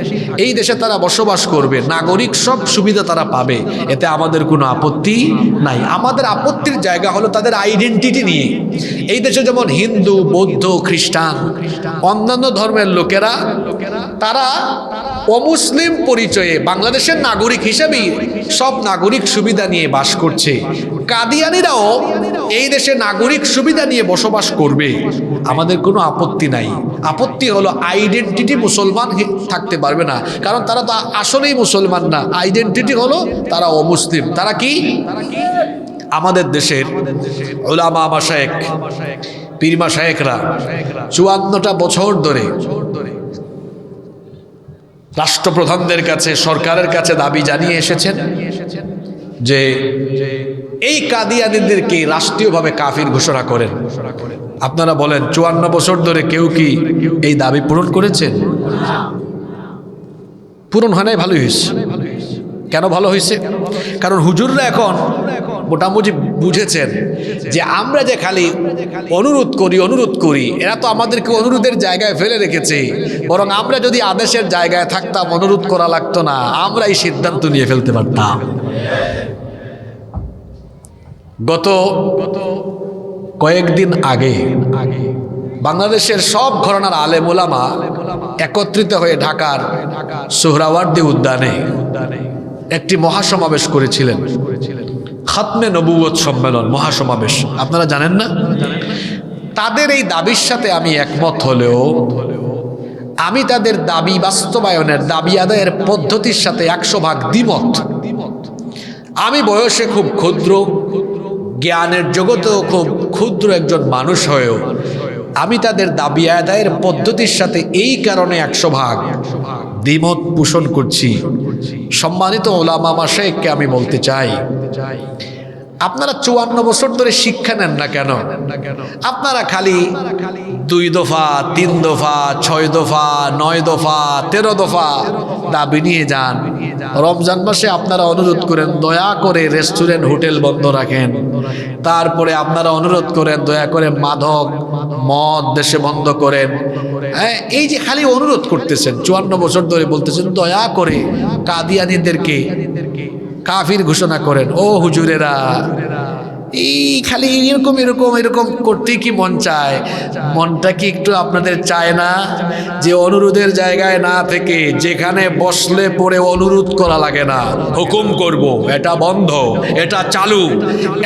এই দেশে তারা বসবাস করবে, নাগরিক সব সুবিধা তারা পাবে, এতে আমাদের কোনো আপত্তি নাই। আমাদের আপত্তির জায়গা হলো তাদের আইডেন্টিটি নিয়ে। এই দেশে যেমন হিন্দু, বৌদ্ধ, খ্রিস্টান, অন্যান্য ধর্মের লোকেরা তারা অমুসলিম পরিচয়ে বাংলাদেশের নাগরিক হিসেবেই সব নাগরিক সুবিধা নিয়ে বাস করছে। কাদিয়ানীরাও এই দেশে নাগরিক সুবিধা নিয়ে বসবাস করবে, আমাদের কোনো আপত্তি নাই। আপত্তি হলো আইডেন্টিটি মুসলমান থাকতে পারবে না, কারণ তারা তো আসলেই মুসলমান না। আইডেন্টিটি হলো তারা অমুসলিম। তারা কি? আমাদের দেশের উলামা মাশায়েখ, পীর মাশায়েখরা 54টা বছর ধরে রাষ্ট্রপ্রধানদের কাছে, সরকারের কাছে দাবি জানিয়ে এসেছেন যে এই কাদিয়ানীদেরকে রাষ্ট্রীয়ভাবে কাফির ঘোষণা করেন। আপনারা বলেন 54 বছর ধরে কেউ কি এই দাবি পূরণ করেছেন? পূরণ হয় নাই। ভালোই হয়েছে। কেন ভালো হয়েছে? কারণ হুজুররা এখন মোটামুটি বুঝেছেন যে আমরা যে খালি অনুরোধ করি, এরা তো আমাদেরকে অনুরোধের জায়গায় ফেলে রেখেছে। বরং আমরা যদি আদেশের জায়গায় থাকতাম, অনুরোধ করা লাগতো না, আমরা এই সিদ্ধান্ত নিয়ে ফেলতে পারতাম। গত কয়েকদিন আগে বাংলাদেশের সব ঘরানার আলেম ওলামা একত্রিত হয়ে ঢাকার সোহরাওয়ার্দী উদ্যানে একটি মহাসমাবেশ করেছিলেন। খাতমে নবুয়ত সম্মেলন, মহাসমাবেশ। আপনারা জানেন না? তাদের এই দাবির সাথে আমি একমত হলেও আমি তাদের দাবি বাস্তবায়নের, দাবি আদায়ের পদ্ধতির সাথে 100% দ্বিমত। আমি বয়সে খুব ক্ষুদ্র, জ্ঞানের জগতেও খুব ক্ষুদ্র একজন মানুষ হয়েও আমি তাদের দাবি আদায়ের পদ্ধতির সাথে এই কারণে 100% দ্বিমত পোষণ করছি। সম্মানিত ওলামা মাশায়েখকে আমি বলতে চাই, আপনারা 54 বছর ধরে শিক্ষা নেন না কেন? আপনারা খালি 2 দফা, 3 দফা, 6 দফা, 9 দফা, 13 দফা দাবি নিয়ে যান। রমজান মাসে আপনারা অনুরোধ করেন দয়া করে রেস্টুরেন্ট, হোটেল বন্ধ রাখেন। তারপরে আপনারা অনুরোধ করেন দয়া করে মাদক, মদ দেশে বন্ধ করেন। এই যে খালি অনুরোধ করতেছেন, 54 বছর ধরে বলতেছেন দয়া করে কাদিয়ানীদেরকে কাফির ঘোষণা করেন। ও হুজুরেরা, এই খালি এরকম এরকম এরকম করতে কি মন চায়? মনটা কি একটু আপনাদের চায় না যে অনুরোধের জায়গায় না থেকে যেখানে বসলে পরে অনুরোধ করা লাগে না, হুকুম করব, এটা বন্ধ, এটা চালু,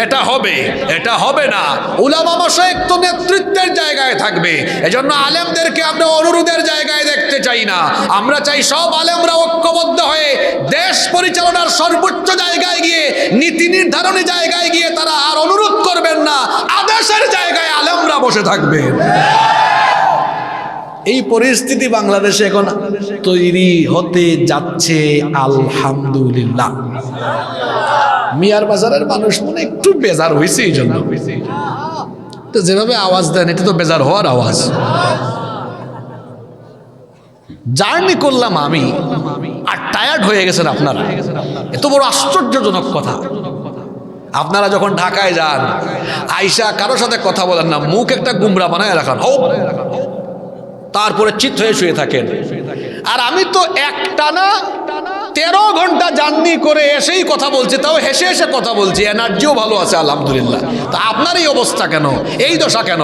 এটা হবে, এটা হবে না। উলামা মাশায়েখ তো নেতৃত্বের জায়গায় থাকবে। এজন্য আলেমদেরকে আমরা অনুরোধের জায়গায় দেখতে চাই না। আমরা চাই সব আলেমরা ঐক্যবদ্ধ হয়ে দেশ পরিচালনার সর্বোচ্চ জায়গায় গিয়ে, নীতি নির্ধারণী জায়গায় গিয়ে তারা আর অনুরোধ করবেন না, আদেশের জায়গায় আলেমরা বসে থাকবেন। এই পরিস্থিতি বাংলাদেশে এখন তৈরি হতে যাচ্ছে আলহামদুলিল্লাহ। মিয়ার বাজারের মানুষ মনে একটু বেজার হয়েছে এই জন্য। তো যেভাবে আওয়াজ দেন এটা তো বেজার হওয়ার আওয়াজ। জার্নি করলাম আমি আর টায়ার্ড হয়ে গেছেন আপনারা। এত বড় আশ্চর্যজনক কথা। আপনারা যখন ঢাকায় যান, আইসা কারোর সাথে কথা বলেন না, মুখ একটা গুমরা বানায় রাখান, তারপরে চিত হয়ে শুয়ে থাকেন। আর আমি তো একটানা 13 ঘন্টা জার্নি করে এসেই কথা বলছি, তাও হেসে হেসে কথা বলছি, এনার্জিও ভালো আছে আলহামদুলিল্লাহ। তা আপনার এই অবস্থা কেন, এই দশা কেন?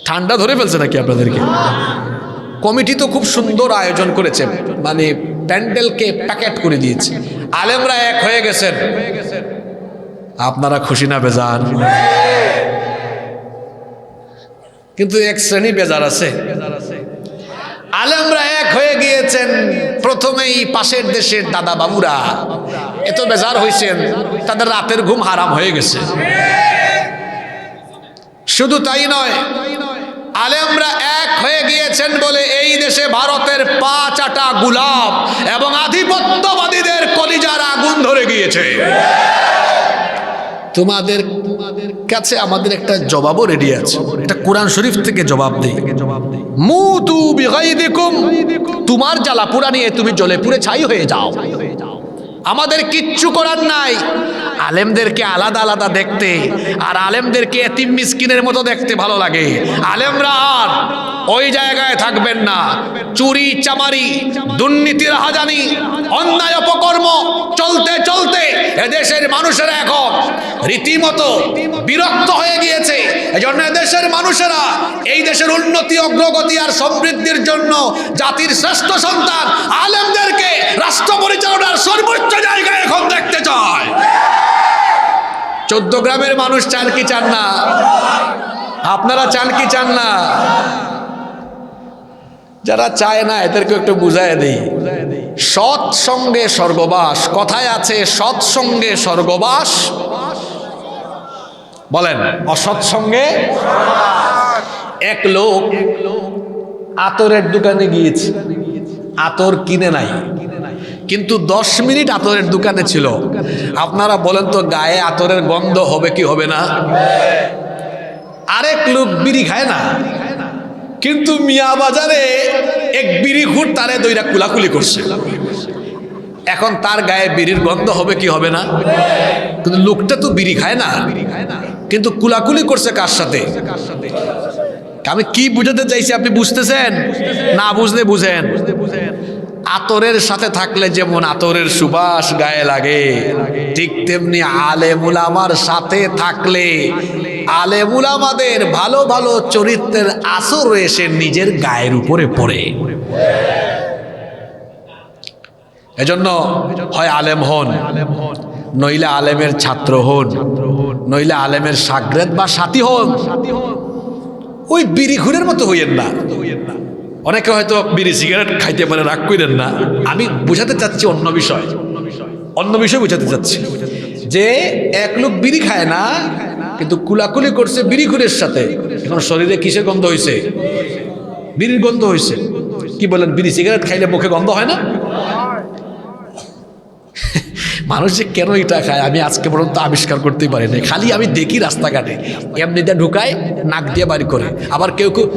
ঠান্ডা ধরে ফেলছে নাকি আপনাদেরকে? কমিটি তো খুব সুন্দর আয়োজন করেছে, মানে প্যান্ডেলকে প্যাকেট করে দিয়েছে, আলেমরা এক হয়ে গেছেন। আপনারা খুশি না বেজার? কিন্তু এক শ্রেণী বেজার আছে। আলেমরা এক হয়ে গিয়েছেন, প্রথমেই পাশের দেশের দাদা বাবুরা এত বেজার হয়েছেন, তাদের রাতের ঘুম হারাম হয়ে গেছে। শুধু তাই নয়, আলেমরা এক হয়ে গিয়েছেন বলে এই দেশে ভারতের পা চাটা গোলাপ এবং আধিপত্যবাদীদের কলিজার আগুন ধরে গিয়েছে। তোমাদের কাছে আমাদের একটা জবাবও রেডি আছে, এটা কোরআন শরীফ থেকে জবাব দেই। মুতু বিগাইদিকুম, তোমার জ্বালা পোড়া নিয়ে তুমি জ্বলে পুড়ে ছাই হয়ে যাও। আমাদের কিচ্ছু করার নাই। আলেমদেরকে আলাদা আলাদা দেখতে আর আলেমদেরকে এতিম মিসকিনের মতো দেখতে ভালো লাগে। আলেমরা আর ওই জায়গায় থাকবেন না। চুরি চামারি, দুর্নীতি, রাহাজানি, অন্যায় অপকর্ম চলতে চলতে এদেশের মানুষেরা এখন রীতিমতো বিরক্ত হয়ে গিয়েছে। এজন্য এদেশের মানুষেরা এই দেশের উন্নতি, অগ্রগতি আর সমৃদ্ধির জন্য জাতির শ্রেষ্ঠ সন্তান আলেমদেরকে রাষ্ট্র পরিচালনার সর্বোচ্চ জায়গায় এখন দেখতে চায়। 14 গ্রামের মানুষ চান কি চান না? আপনারা চান কি চান না? যারা চায় না এদেরকে একটু বুঝায় দেই। সৎ সঙ্গে স্বর্গবাস, কথায় আছে সৎ সঙ্গে স্বর্গবাস, বলেন অসৎ সঙ্গে। এক লোক আতরের দোকানে গিয়েছে, আতর কিনে নাই, কিন্তু 10 মিনিট আতরের দোকানে ছিল। আপনারা বলেন তো গায়ে আতরের গন্ধ হবে কি হবে না? আরেক লোক বিড়ি খায় না, কিন্তু মিয়া বাজারে এক বিড়ি ঘুর তারে দইরা কুলাকুলি করছে। এখন তার গায়ে বিড়ির গন্ধ হবে কি হবে না? কিন্তু লোকটা তো বিড়ি খায় না, কিন্তু কুলাকুলি করছে কার সাথে? আমি কি বুঝাতে চাইছি আপনি বুঝতেছেন? না বুঝলে বুঝেন। আতরের সাথে থাকলে যেমন আতরের সুবাস গায়ে লাগে, ঠিক তেমনি আলেম উলামার সাথে থাকলে আলেম উলামাদের ভালো ভালো চরিত্রের আসর এসে নিজের গায়ের উপরে পড়ে। এজন্য হয় আলেম হন, নইলে আলেমের ছাত্র হন, নইলে আলেমের শাগরেদ বা সাথী হন। ওই বিড়ি ঘুরের মতো হইয়েন না। অনেকে হয়তো বিড়ি সিগারেট খাইতে পারে, রাগ করেন না। আমি বুঝাতে চাচ্ছি অন্য বিষয়, অন্য বিষয় বুঝাতে চাচ্ছি যে এক লোক বিড়ি খায় না, কিন্তু কুলাকুলি করছে বিড়ি ঘুরের সাথে। এখন শরীরে কিসের গন্ধ হয়েছে? বিড়ির গন্ধ হয়েছে। কি বলেন, বিড়ি সিগারেট খাইলে মুখে গন্ধ হয় না? মানুষ যে কেন এটা খায় আমি আজকে পর্যন্ত আবিষ্কার করতেই পারি না। খালি আমি দেখি রাস্তাঘাটে এমনিতে ঢুকায়, নাক দিয়ে বাড়ি করে, আবার কেউ কেউ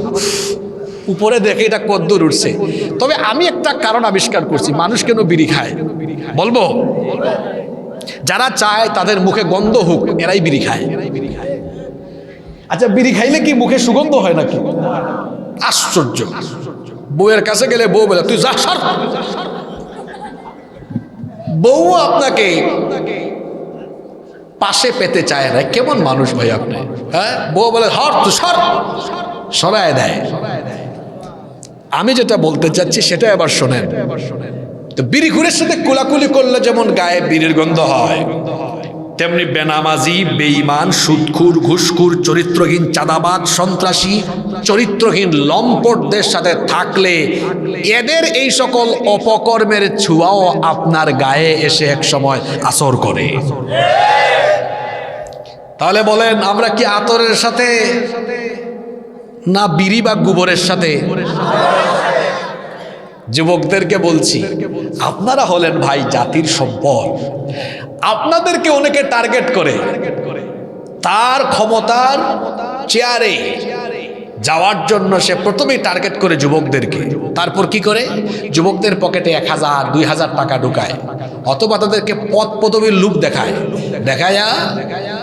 উপরে দেখে এটা কদ্দুর উঠছে। তবে আমি একটা কারণ আবিষ্কার করছি, মানুষ কেন বিড়ি খায় বলবো। যারা চায় তাদের মুখে গন্ধ হোক, এরাই বিড়ি খায়। আচ্ছা, বিড়ি খাইলে কি মুখে সুগন্ধ হয় নাকি? আশ্চর্য। বউয়ের কাছে গেলে বউ বলে তুই যা সর। বউ আপনাকে পাশে পেতে চায় না। কেমন মানুষ ভাই আপনি? হ্যাঁ, বউ বলে হর তুই সর, সরায় দেয়। আমি যেটা বলতে চাচ্ছি সেটা এবার শোনেন। তো বিড়ি ঘুরের সাথে কোলাকুলি করলে যেমন গায়ে বিড়ির গন্ধ হয়, তেমনি বেনামাজি, বেঈমান, সুদখুর, ঘুষখুর, চরিত্রহীন, চাঁদাবাজ, সন্ত্রাসী, চরিত্রহীন লম্পটদের সাথে থাকলে এদের এই সকল অপকর্মের ছোঁয়াও আপনার গায়ে এসে এক সময় আসর করে। তাহলে বলেন আমরা কি আতরের সাথে না বিড়ি বা গোবরের সাথে? যুবকদেরকে বলছি, আপনারা হলেন ভাই জাতির সম্পদ। আপনাদেরকে অনেকে টার্গেট করে তার ক্ষমতার চেয়ারে যাওয়ার জন্য। সে প্রথমেই টার্গেট করে যুবকদেরকে, তারপর কি করে যুবকদের পকেটে 1000 2000 টাকা ঢুকায়, অথবা তাদেরকে পথ পদবীর লুক দেখায়, দেখায়া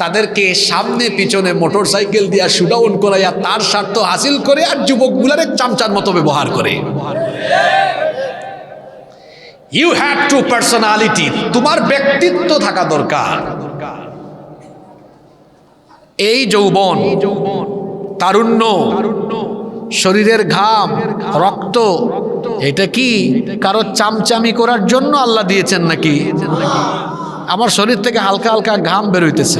তাদেরকে সামনে পিছনে মোটর সাইকেল দিয়া শুডাউন করাইয়া তার স্বার্থ হাসিল করে, আর যুবকগুলারে চামচার মতো ব্যবহার করে। ইউ হ্যাভ টু পার্সোনালিটি, তোমার ব্যক্তিত্ব থাকা দরকার। এই যৌবন, তারুণ্য, শরীরের ঘাম, রক্ত, এটা কি কারো চামচামি করার জন্য আল্লাহ দিয়েছেন নাকি? আমার শরীর থেকে হালকা হালকা ঘাম বেরোইতেছে।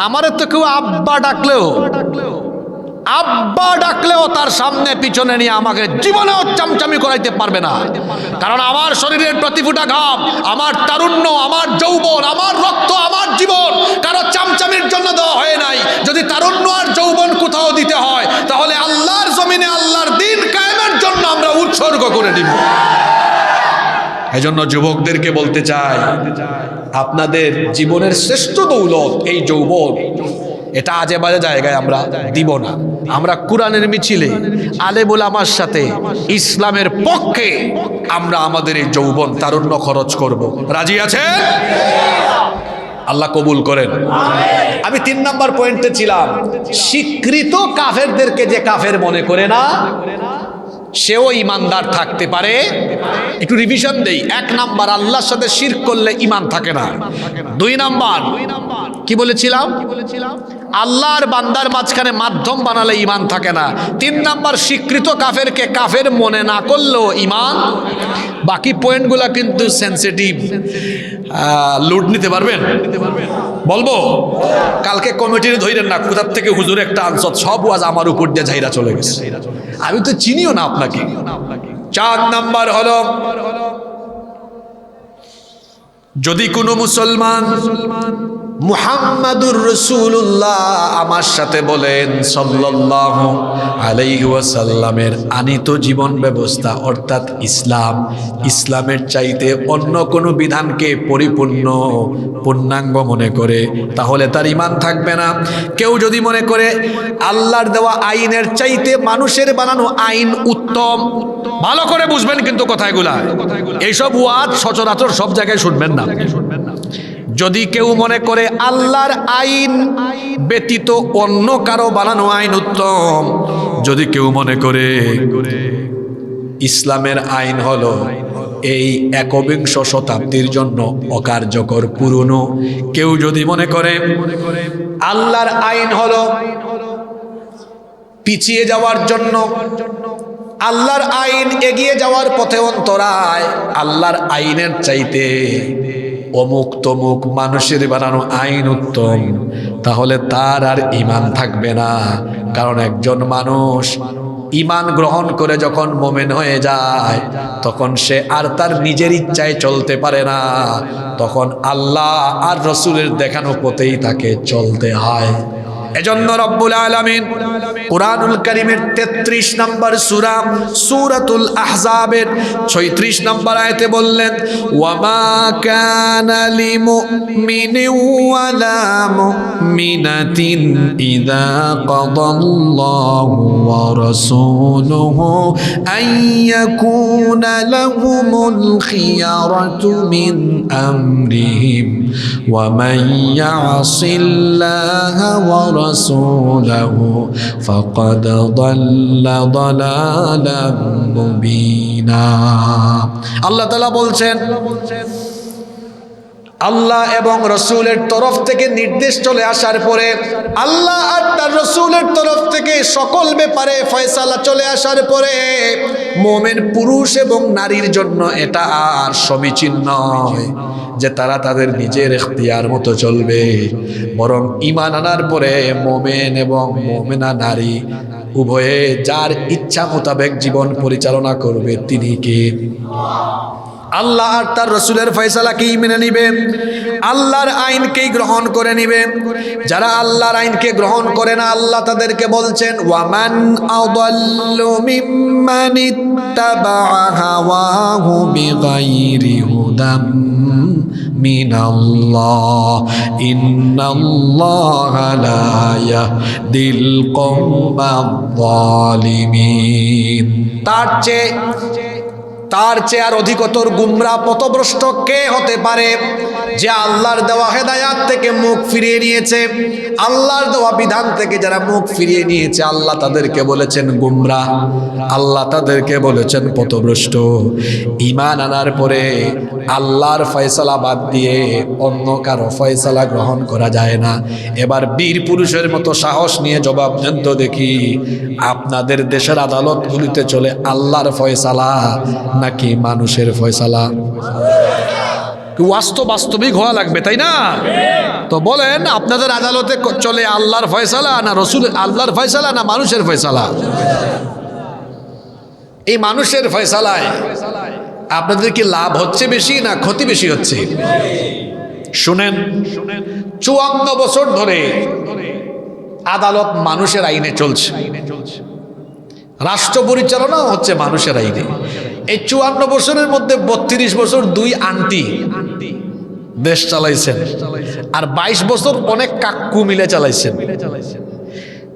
আমারে তো কেউ আব্বা ডাকলেও আব্বা ডাকলেও তার সামনে পিছনে নিয়ে আমাকে জীবনেও চামচামি করাইতে পারবে না, কারণ আমার শরীরের প্রতি ফোঁটা ঘাম, আমার তারুণ্য, আমার যৌবন, আমার রক্ত, আমার জীবন কারো চামচামির জন্য দেওয়া হয় নাই। যদি তারুণ্য আর যৌবন কোথাও দিতে হয় তাহলে আল্লাহর জমিনে আল্লাহর দিন কায়েমের জন্য আমরা উৎসর্গ করে দিব। এই জন্য যুবকদেরকে বলতে চাই, আপনাদের জীবনের শ্রেষ্ঠ দৌলত এই যৌবন, এটা আজে বাজে জায়গায় আমরা দিব না। আমরা কোরআনের মিছিলে আলেম ওলামার সাথে ইসলামের পক্ষে আমরা আমাদের এই যৌবন তারুণ্য খরচ করব। রাজি আছেন? আল্লাহ কবুল করেন। আমি 3 নাম্বার পয়েন্টে ছিলাম, স্বীকৃত কাফেরদেরকে যে কাফের মনে করে না সেও ইমানদার থাকতে পারে। একটু রিভিশন দেই। 1 নাম্বার, আল্লাহর সাথে শিরক করলে ইমান থাকে না। 2 নাম্বার কি বলেছিলাম? আল্লাহর বান্দার মাঝখানে মাধ্যম বানালে ইমান থাকে না। 3 নাম্বার, স্বীকৃত কাফেরকে কাফের মনে না করলেও ইমান। বাকি পয়েন্টগুলা কিন্তু সেন্সিটিভ, লোড নিতে পারবেন? বলবো কালকে কমিটির ধইরেন না, কোথার থেকে হুজুর একটা আনসার সব ওয়াজ আমার উপর দিয়ে ঝাইরা চলে গেছে, আমি তো চিনিও না আপনাকে। 4 নাম্বার হলো, যদি কোনো মুসলমান মুহাম্মাদুর রাসূলুল্লাহ আমার সাথে বলেন সাল্লাল্লাহু আলাইহি ওয়াসাল্লামের আনিত জীবন ব্যবস্থা অর্থাৎ ইসলাম, ইসলামের চাইতে অন্য কোনো বিধানকে পরিপূর্ণ পূর্ণাঙ্গ মনে করে, তাহলে তার ঈমান থাকবে না। কেউ যদি মনে করে আল্লাহর দেওয়া আইনের চাইতে মানুষের বানানো আইন উত্তম, ভালো করে বুঝবেন কিন্তু কথাগুলা, এইসব ওয়াজ সচরাচর সব জায়গায় শুনবেন না। যদি কেউ মনে করে আল্লাহর আইন ব্যতীত অন্য কারো বানানো আইন উত্তম, যদি কেউ মনে করে ইসলামের আইন হলো এই 21 শতাব্দীর জন্য অকার্যকর পুরনো, কেউ যদি মনে করে আল্লাহর আইন হলো পিছিয়ে যাওয়ার জন্য, আল্লাহর আইন এগিয়ে যাওয়ার পথে অন্তরায়, আল্লাহর আইনের চাইতে অমুক তমুক মানুষের বানানো আইন উত্তম, তাহলে তার আর ঈমান থাকবে না। কারণ একজন মানুষ ঈমান গ্রহণ করে যখন মুমিন হয়ে যায় তখন সে আর তার নিজের ইচ্ছায় চলতে পারে না, তখন আল্লাহ আর রাসূলের দেখানো পথেই তাকে চলতে হয়। এজন্য রব্বুল আলামিন কুরআনুল কারীমের 33 নম্বর সূরা সূরাতুল আহজাবের 36 নম্বর আয়াতে বললেন, ওয়ামা কানা লিমুমিনিন ওয়ালা মুমিনাতিন ইযা কাদাল্লাহু ওয়া রাসূলুহু আইয়াকুনা লাহুমুল খিয়ারাতু মিন আমরিহিম ওয়া মান ইয়াসিল্লাহা ওয়া রাসূলুহু ফাকাদ দাল্লা দালালাম মুবিনা। আল্লাহ তাআলা বলছেন, আল্লাহ এবং রসুলের তরফ থেকে নির্দেশ চলে আসার পরে, আল্লাহ আর তার রসুলের তরফ থেকে সকল ব্যাপারে ফয়সালা চলে আসার পরে মুমিন পুরুষ এবং নারীর জন্য এটা আর সমীচীন নয় যে তারা তাদের নিজের ইখতিয়ার মতো চলবে, বরং ঈমান আনার পরে মুমিন এবং মুমিনা নারী উভয়ে যার ইচ্ছা মোতাবেক জীবন পরিচালনা করবে তিনি কে? আল্লাহ আর তার রসুলের ফয়সালাকেই মেনে নিবে, আল্লাহর আইনকেই গ্রহণ করে নিবে। যারা আল্লাহর আইনকে গ্রহণ করে না, আল্লাহ তাদেরকে বলছেন, ওয়ামান আদাল্লু মিম্মান ইত্তাবাআ হাওয়াহু বিগাইরি হুদাম মিনাল্লাহ ইন্নাল্লাহা লা ইয়াহদিল কওমায যালিমিন। তার চেয়ে আর অধিকতর গুমরা পথভ্রষ্ট কে হতে পারে যে আল্লাহর দেওয়া হেদায়াত থেকে মুখ ফিরিয়ে নিয়েছে, আল্লাহর দেওয়া বিধান থেকে যারা মুখ ফিরিয়ে নিয়েছে আল্লাহ তাদেরকে বলেছেন গুমরা, আল্লাহ তাদেরকে বলেছেন পথভ্রষ্ট। ঈমান আনার পরে আল্লাহর ফয়সালা বাদ দিয়ে অন্য কারো ফয়সালা গ্রহণ করা যায় না। এবার বীর পুরুষের মতো সাহস নিয়ে জবাব দেন তো দেখি, আপনাদের দেশের আদালতগুলিতে চলে আল্লাহর ফয়সালা নাকি মানুষের ফয়সালা? বাস্তবিক হওয়া লাগবে, তাই না? তো বলেন, আপনাদের আদালতে চলে আল্লাহর ফয়সালা না রসুল, আল্লাহর ফয়সালা না মানুষের ফয়সালা? এই মানুষের ফয়সালায় আপনাদের কি লাভ হচ্ছে বেশি না ক্ষতি বেশি হচ্ছে? শুনেন, 54 বছর ধরে আদালত মানুষের আইনে চলছে, রাষ্ট্র পরিচালনা হচ্ছে মানুষের আইনে। এই 54 বছরের মধ্যে 32 বছর দুই আন্টি দেশ চালাইছেন, আর 22 বছর অনেক কাকু মিলে চালাইছেন।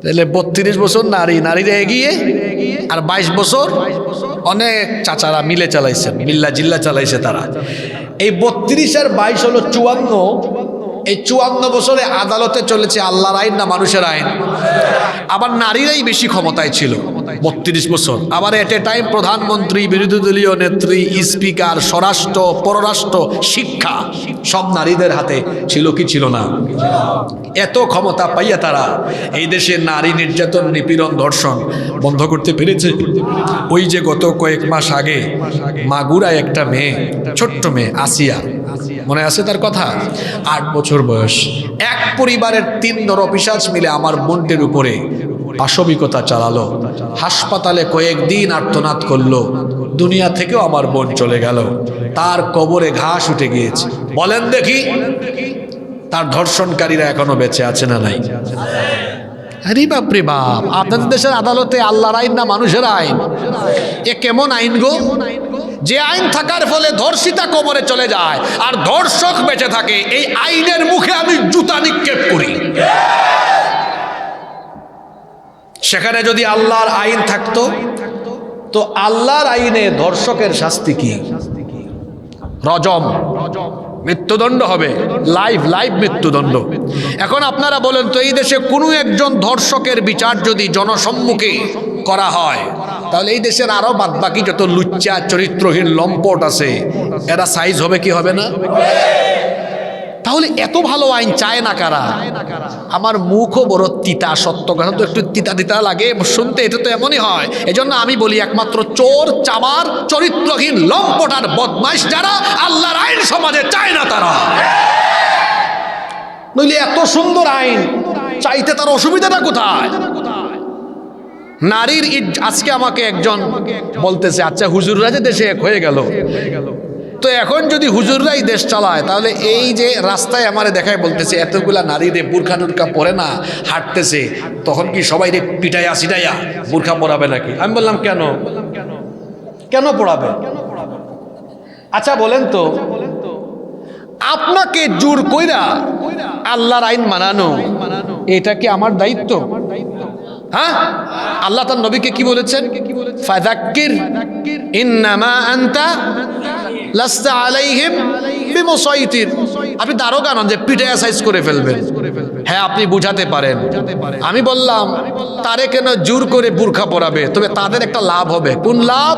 তাহলে 32 বছর নারীরা এগিয়ে, আর 22 বছর অনেক চাচারা মিলে চালাইছেন, মিল্লা জিল্লা চালাইছে তারা। এই 32 আর 22 হলো 54। এই 54 বছরে আদালতে চলেছে আল্লাহর আইন না মানুষের আইন? আবার নারীরাই বেশি ক্ষমতায় ছিল 32 বছর। আবার এট এ টাইম প্রধানমন্ত্রী, বিরোধী দলীয় নেত্রী, স্পিকার, স্বরাষ্ট্র, পররাষ্ট্র, শিক্ষা সব নারীদের হাতে ছিল কি ছিল না? এত ক্ষমতা পাইয়া তারা এই দেশে নারী নির্যাতন, নিপীড়ন, ধর্ষণ বন্ধ করতে পেরেছে। ওই যে গত কয়েক মাস আগে মাগুরায় একটা মেয়ে, ছোট্ট মেয়ে আসিয়া, মনে আছে তার কথা? 8 বছর বয়স। এক পরিবারের 3 নরপিশাচ মিলে আমার বোনটির উপরে পাশবিকতা চালালো। হাসপাতালে কয়েকদিন আর্তনাদ করলো। দুনিয়া থেকেও আমার বোন চলে গেল, তার কবরে ঘাস উঠে গিয়েছে। বলেন দেখি, তার ধর্ষণকারীরা এখনো বেঁচে আছে না নাই? আরে বাপরে বাপ, আপনাদের দেশের আদালতে আল্লাহর আইন না মানুষের আইন? এ কেমন আইন গো? যে আইন থাকার ফলে ধর্ষিতা কবরে চলে যায় আর ধর্ষক বেঁচে থাকে, এই আইনের মুখে আমি জুতা নিক্ষেপ করি। সেখানে যদি আল্লাহর আইন থাকতো, তো আল্লাহর আইনে ধর্ষকের শাস্তি কি? রজম, মৃত্যুদণ্ড হবে, লাইফ মৃত্যুদণ্ড। এখন আপনারা বলেন তো, এই দেশে কোনো একজন ধর্ষকের বিচার যদি জনসম্মুখে করা হয়, তাহলে এই দেশের আরো বাদবাকি যত লুচ্চা, চরিত্রহীন, লম্পট আছে, এরা সাইজ হবে কি হবে না? তাহলে এত ভালো আইন চায় না কারা? আমার মুখও বড় তিতা, সত্য কথা তো একটু তিতা তিতা লাগে শুনতে, এটা তো এমনই হয়। এজন্য আমি বলি, একমাত্র চোর, চামার, চরিত্রহীন, লম্পট আর বদমাইশ যারা আল্লাহর আইন সমাজে চায় না, তারা। নইলে এত সুন্দর আইন চাইতে তার অসুবিধাটা কোথায়? নারীর আজকে আমাকে একজন বলতেছে, আচ্ছা হুজুররা যে দেশে এক হয়ে গেল, তো এখন যদি হুজুররাই দেশ চালায়, তাহলে এই যে রাস্তায় আমারে দেখায় বলতেছে এতগুলা নারী রে বোরখা টুরখা পরে না হাঁটতেছে, তখন কি সবাই রে পিটাইয়া সিটাইয়া বোরখা পরাবে নাকি? আমি বললাম, কেন পড়াবে? আচ্ছা বলেন তো, আপনাকে জোর কইরা আল্লাহর আইন মানানো, এটা কি আমার দায়িত্ব? হ্যাঁ, আল্লাহ তার নবীকে কি বলেছেন? ফাযাক্কির ইন্নামা আনতা লাস্তা আলাইহিম বিমুসাইতির। আপনি দারোগা নন যে পিটায়া সাইজ করে ফেলবেন। হ্যাঁ, আপনি বুঝাতে পারেন। আমি বললাম, তারে কেন জোর করে বুরখা পরাবে? তবে তাদের একটা লাভ হবে। কোন লাভ?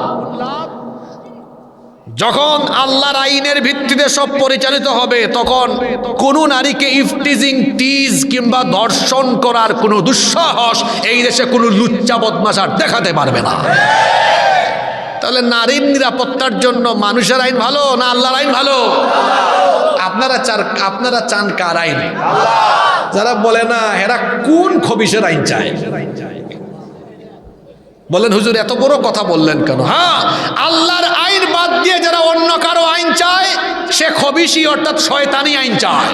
যখন আল্লাহর আইনের ভিত্তিতে সব পরিচালিত হবে, তখন কোন নারীকে ইফটিজিং, টিজ কিংবা ধর্ষণ করার কোনো দুঃসাহস এই দেশে কোনো লুচ্চা বদমাশ আর দেখাতে পারবে না। তাহলে নারীর নিরাপত্তার জন্য মানুষের আইন ভালো না আল্লাহর আইন ভালো? আপনারা চান কার আইন? যারা বলে না, এরা কোন খবিসের আইন চায়? বলেন হুজুর এত বড় কথা বললেন কেন? হ্যাঁ, আল্লাহর আইন বাদ দিয়ে যারা অন্য কারো আইন চায়, সে খবিসি অর্থাৎ শয়তানি আইন চায়।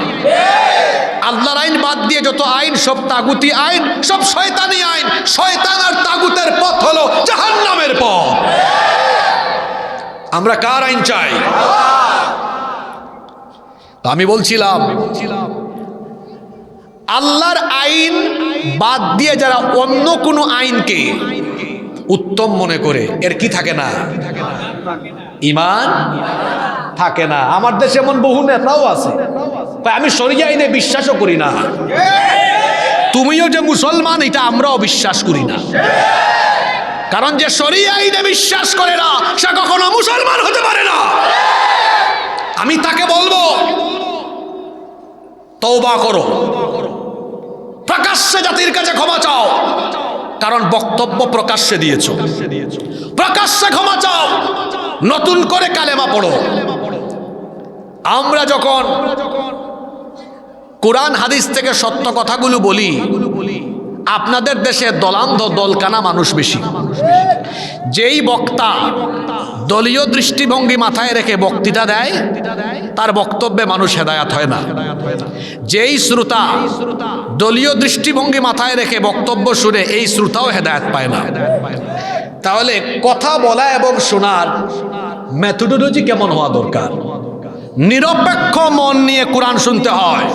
আল্লাহর আইন বাদ দিয়ে যত আইন, সব তাগুতি আইন, সব শয়তানি আইন। শয়তান আর তাগুতের পথ হলো জাহান্নামের পথ। আমরা কার আইন চাই? আমি বলছিলাম, আল্লাহর আইন বাদ দিয়ে যারা অন্য কোনো আইনকে উত্তম মনে করে, এর কি থাকে না? ঈমান থাকে না। আমার দেশে এমন বহু নেতাও আছে, আমি শরিয়া আইনে বিশ্বাসও করি না। তুমিও যে মুসলমান, এটা আমরাও বিশ্বাস করি না। কারণ যে শরিয়া আইনে বিশ্বাস করে না, সে কখনো মুসলমান হতে পারে না। আমি তাকে বলবো, তওবা করো, প্রকাশ্যে জাতির কাছে ক্ষমা চাও, কারণ বক্তব্য প্রকাশ্যে দিয়েছো। প্রকাশ্যে ক্ষমা চাও, নতুন করে কালেমা পড়ো। আমরা যখন কোরআন হাদিস থেকে সত্য কথাগুলো বলি, আপনাদের দেশে দলান্ধ দলকানা মানুষ বেশি। যেই বক্তা দলীয় দৃষ্টিভঙ্গি মাথায় রেখে বক্তৃতা দেয়, তার বক্তব্যে মানুষ হেদায়াত হয় না। যেই শ্রোতা দলীয় দৃষ্টিভঙ্গি মাথায় রেখে বক্তব্য শুনে, এই শ্রোতাও হেদায়াত পায় না। তাহলে কথা বলা এবং শোনার মেথোডোলজি কেমন হওয়া দরকার? নিরপেক্ষ মন নিয়ে কোরআন শুনতে হয়।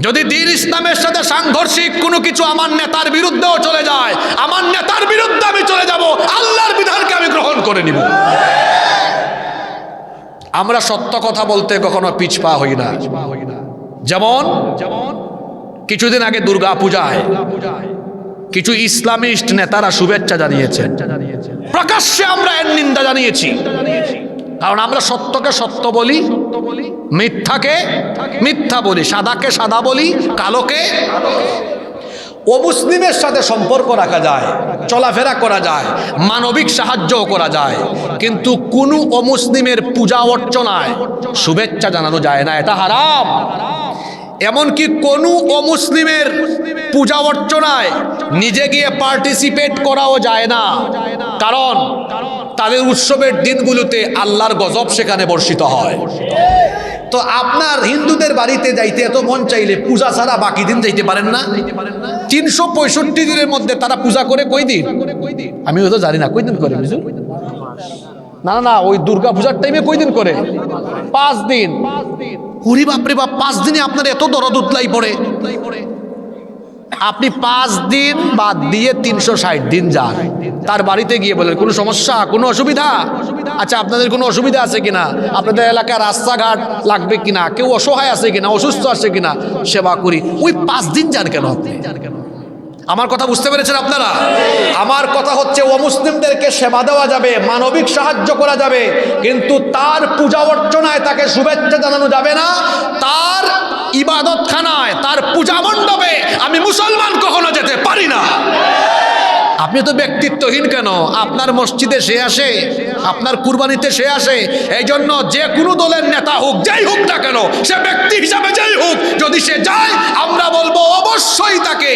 যদি দ্বীন ইসলামের সাথে সাংঘর্ষিক কোনো কিছু আমার নেতার বিরুদ্ধেও চলে যায়, আমার নেতার বিরুদ্ধে আমি চলে যাব, আল্লাহর বিধানকে আমি গ্রহণ করে নিব। আমরা সত্য কথা বলতে কখনো পিছপা হই না। যেমন কিছুদিন আগে দুর্গা পূজায় কিছু ইসলামিস্ট নেতারা শুভেচ্ছা জানিয়েছেন, প্রকাশ্যে আমরা এর নিন্দা জানিয়েছি। কারণ আমরা সত্যকে সত্য বলি, মিথ্যাকে মিথ্যা বলি, সাদাকে সাদা বলি, কালোকে। অমুসলিমের সাথে সম্পর্ক রাখা যায়, চলাফেরা করা যায়, মানবিক সাহায্যও করা যায়, কিন্তু কোনো অমুসলিমের পূজা অর্চনায় শুভেচ্ছা জানানো যায় না, এটা হারাম। এমনকি কোনো অমুসলিমের পূজা অর্চনায় নিজে গিয়ে পার্টিসিপেট করাও যায় না, কারণ তাদের উৎসবের দিনগুলোতে আল্লাহর গজব সেখানে বর্ষিত হয়। তো আপনার হিন্দুদের বাড়িতে যাইতে এত মন চাইলে পূজা ছাড়া বাকি দিন যাইতে পারেন না? 365 দিনের মধ্যে তারা পূজা করে কই দিন? আমি তো জানি না কই দিন করে। না না, ওই দুর্গা পূজার টাইমে কই দিন করে? 5 দিন। ওরে বাপরে বাপ, 5 দিনে আপনার এত দরদ উতলাই পড়ে। আপনি 5 দিন বাদ দিয়ে 360 দিন যান, তার বাড়িতে গিয়ে বলেন কোনো সমস্যা, কোনো অসুবিধা? আচ্ছা, আপনাদের কোনো অসুবিধা আছে কিনা, আপনাদের এলাকায় রাস্তাঘাট লাগবে কিনা, কেউ অসহায় আছে কিনা, অসুস্থ আছে কিনা, সেবা করি। ওই 5 দিন যান কেন আপনি? আমার কথা বুঝতে পেরেছেন আপনারা? আমার কথা হচ্ছে, অমুসলিমদেরকে সেবা দেওয়া যাবে, মানবিক সাহায্য করা যাবে, কিন্তু তার পূজা অর্চনায় তাকে শুভেচ্ছা জানানো যাবে না। তার ইবাদতখানায়, তার পূজা মণ্ডপে আমি মুসলমান কখনো যেতে পারি না। আপনি তো ব্যক্তিত্বহীন কেন? আপনার মসজিদে সে আসে, আপনার কুরবানিতে সে আসে। এই জন্য যে কোনো দলের নেতা হোক, যেই হোক না কেন, সে ব্যক্তি হিসাবে যেই হোক, যদি সে যায়, আমরা বলবো অবশ্যই তাকে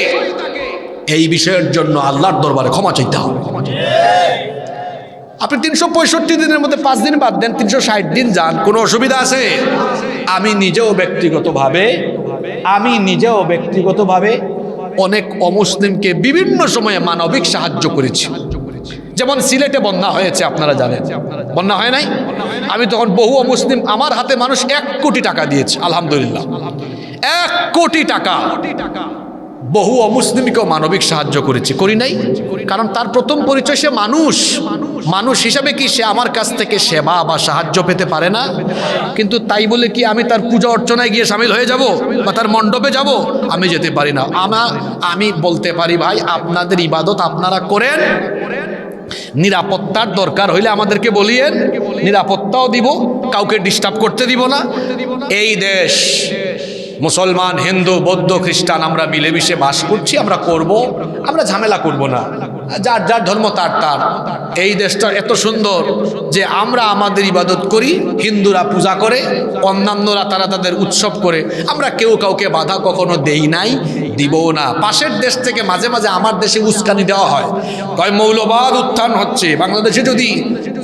এই বিষয়ের জন্য আল্লাহর দরবারে ক্ষমা চাইতে হবে। আপনি 365 দিনের মধ্যে 5 দিন বাদ দেন, 360 দিন যান, কোনো অসুবিধা আছে? আমি নিজেও ব্যক্তিগতভাবে অনেক অমুসলিমকে বিভিন্ন সময়ে মানবিক সাহায্য করেছি। যেমন সিলেটে বন্যা হয়েছে, আপনারা জানেন, বন্যা হয় নাই? আমি তখন বহু অমুসলিম, আমার হাতে মানুষ 1 কোটি টাকা দিয়েছে, আলহামদুলিল্লাহ। 1 কোটি টাকা বহু অমুসলিমকেও মানবিক সাহায্য করেছি, করি নাই? কারণ তার প্রথম পরিচয় সে মানুষ হিসাবে কি সে আমার কাছ থেকে সেবা বা সাহায্য পেতে পারে না? কিন্তু তাই বলে কি আমি তার পূজা অর্চনায় গিয়ে সামিল হয়ে যাব বা তার মণ্ডপে যাব? আমি যেতে পারি না। আমি বলতে পারি, ভাই আপনাদের ইবাদত আপনারা করেন, নিরাপত্তার দরকার হইলে আমাদেরকে বলিয়েন, নিরাপত্তাও দিব, কাউকে ডিস্টার্ব করতে দিব না। এই দেশ মুসলমান, হিন্দু, বৌদ্ধ, খ্রিস্টান আমরা মিলেমিশে বাস করছি, আমরা করব, আমরা ঝামেলা করব না, যার যার ধর্ম তার তার। এই দেশটা এত সুন্দর যে আমরা আমাদের ইবাদত করি, হিন্দুরা পূজা করে, অন্যান্যরা তারা তাদের উৎসব করে, আমরা কেউ কাউকে বাধা কখনো দেই নাই, দিবও না। পাশের দেশ থেকে মাঝে মাঝে আমার দেশে উস্কানি দেওয়া হয়, কয় মৌলবাদ উত্থান হচ্ছে, বাংলাদেশে যদি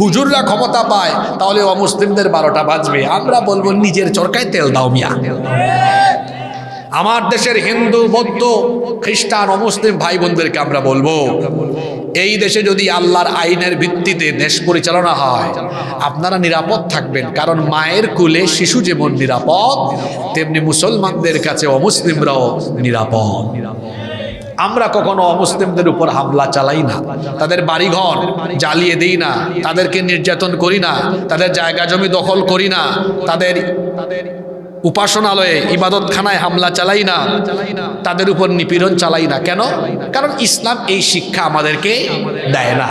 হুজুররা ক্ষমতা পায় তাহলে অমুসলিমদের 12টা বাজবে। আমরা বলবো নিজের চরকায় তেল দাও মিয়া। আমার দেশের হিন্দু, বৌদ্ধ, খ্রিস্টান, অমুসলিম ভাই বোনদেরকে আমরা বলবো, এই দেশে যদি আল্লাহর আইনের ভিত্তিতে দেশ পরিচালনা হয়, আপনারা নিরাপদ থাকবেন। কারণ মায়ের কোলে শিশু যেমন নিরাপদ, তেমনি মুসলমানদের কাছে অমুসলিমরাও নিরাপদ। আমরা কখনো অমুসলিমদের উপর হামলা চালাই না, তাদের বাড়িঘর জ্বালিয়ে দিই না, তাদেরকে নির্যাতন করি না, তাদের জায়গা জমি দখল করি না, তাদের উপাসনালয়ে, ইবাদতখানায় হামলা চালাই না, তাদের উপর নিপীড়ন চালাই না। কেন? কারণ ইসলাম এই শিক্ষা আমাদেরকে দেয় না,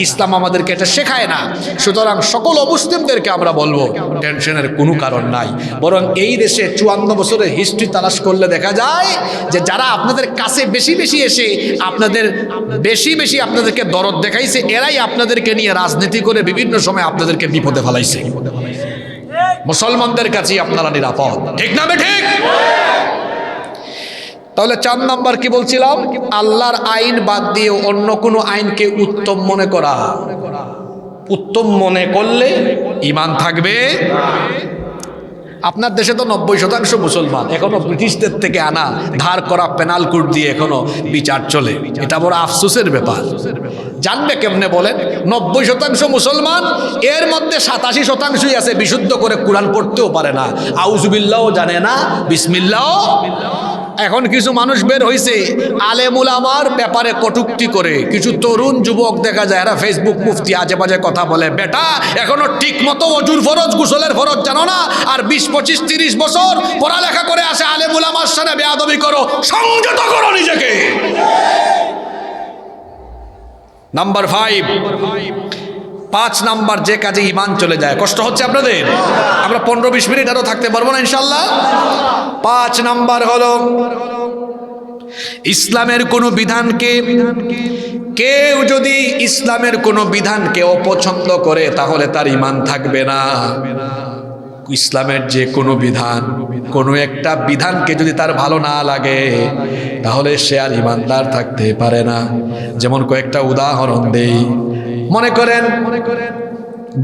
ইসলাম আমাদেরকে এটা শেখায় না। সুতরাং সকল অমুসলিমদেরকে আমরা বলবো, টেনশনের কোনো কারণ নাই। বরং এই দেশে 54 বছরের হিস্ট্রি তালাশ করলে দেখা যায় যে যারা আপনাদের কাছে বেশি বেশি এসে আপনাদের বেশি আপনাদেরকে দরদ দেখাইছে, এরাই আপনাদেরকে নিয়ে রাজনীতি করে বিভিন্ন সময় আপনাদেরকে বিপদে ফেলাইছে। মুসলমানদের কাছেই আপনারা নিরাপদ, ঠিক না ঠিক? তাহলে 4 নাম্বার কি বলছিলাম? আল্লাহর আইন বাদ দিয়ে অন্য কোনো আইনকে উত্তম মনে করা। উত্তম মনে করলে ঈমান থাকবে। আপনার দেশে তো 90% মুসলমান, এখনো ব্রিটিশদের থেকে আনা ধার করা পেনাল কোড দিয়ে এখনো বিচার চলে। এটা বড় আফসোসের ব্যাপার। জানবে কেমনে বলেন? 90% মুসলমান, এর মধ্যে 87%ই আছে বিশুদ্ধ করে কোরআন পড়তেও পারে না, আউযুবিল্লাহও জানে না, বিসমিল্লাহ। এখন কিছু মানুষ বের হয়েছে আলেম উলামার ব্যাপারে কটূক্তি করে। কিছু তরুণ যুবক দেখা যায় এরা ফেসবুক মুফতি আজে বাজে কথা বলে। বেটা, এখনো ঠিক মতো অজুর ফরজ গোসলের ফরজ জানো না, আর 20, 25, 30 বছর পড়ালেখা করে আসে আলেম উলামার সাথে বেয়াদবি করো। সংযত করো নিজেকে। নাম্বার 5 নাম্বার, যে কাজে ঈমান চলে যায়। কষ্ট হচ্ছে আপনাদের? আমরা 15-20 মিনিট আরো থাকতে পারবো না ইনশাল্লাহ। 5 নাম্বার হলো ইসলামের কোন বিধানকে, কেউ যদি ইসলামের কোন বিধানকে অপছন্দ করে তাহলে তার ঈমান থাকবে না। ইসলামের যে কোনো বিধান, কোনো একটা বিধানকে যদি তার ভালো না লাগে তাহলে সে আর ঈমানদার থাকতে পারে না। যেমন কয়েকটা উদাহরণ দেই। মনে করেন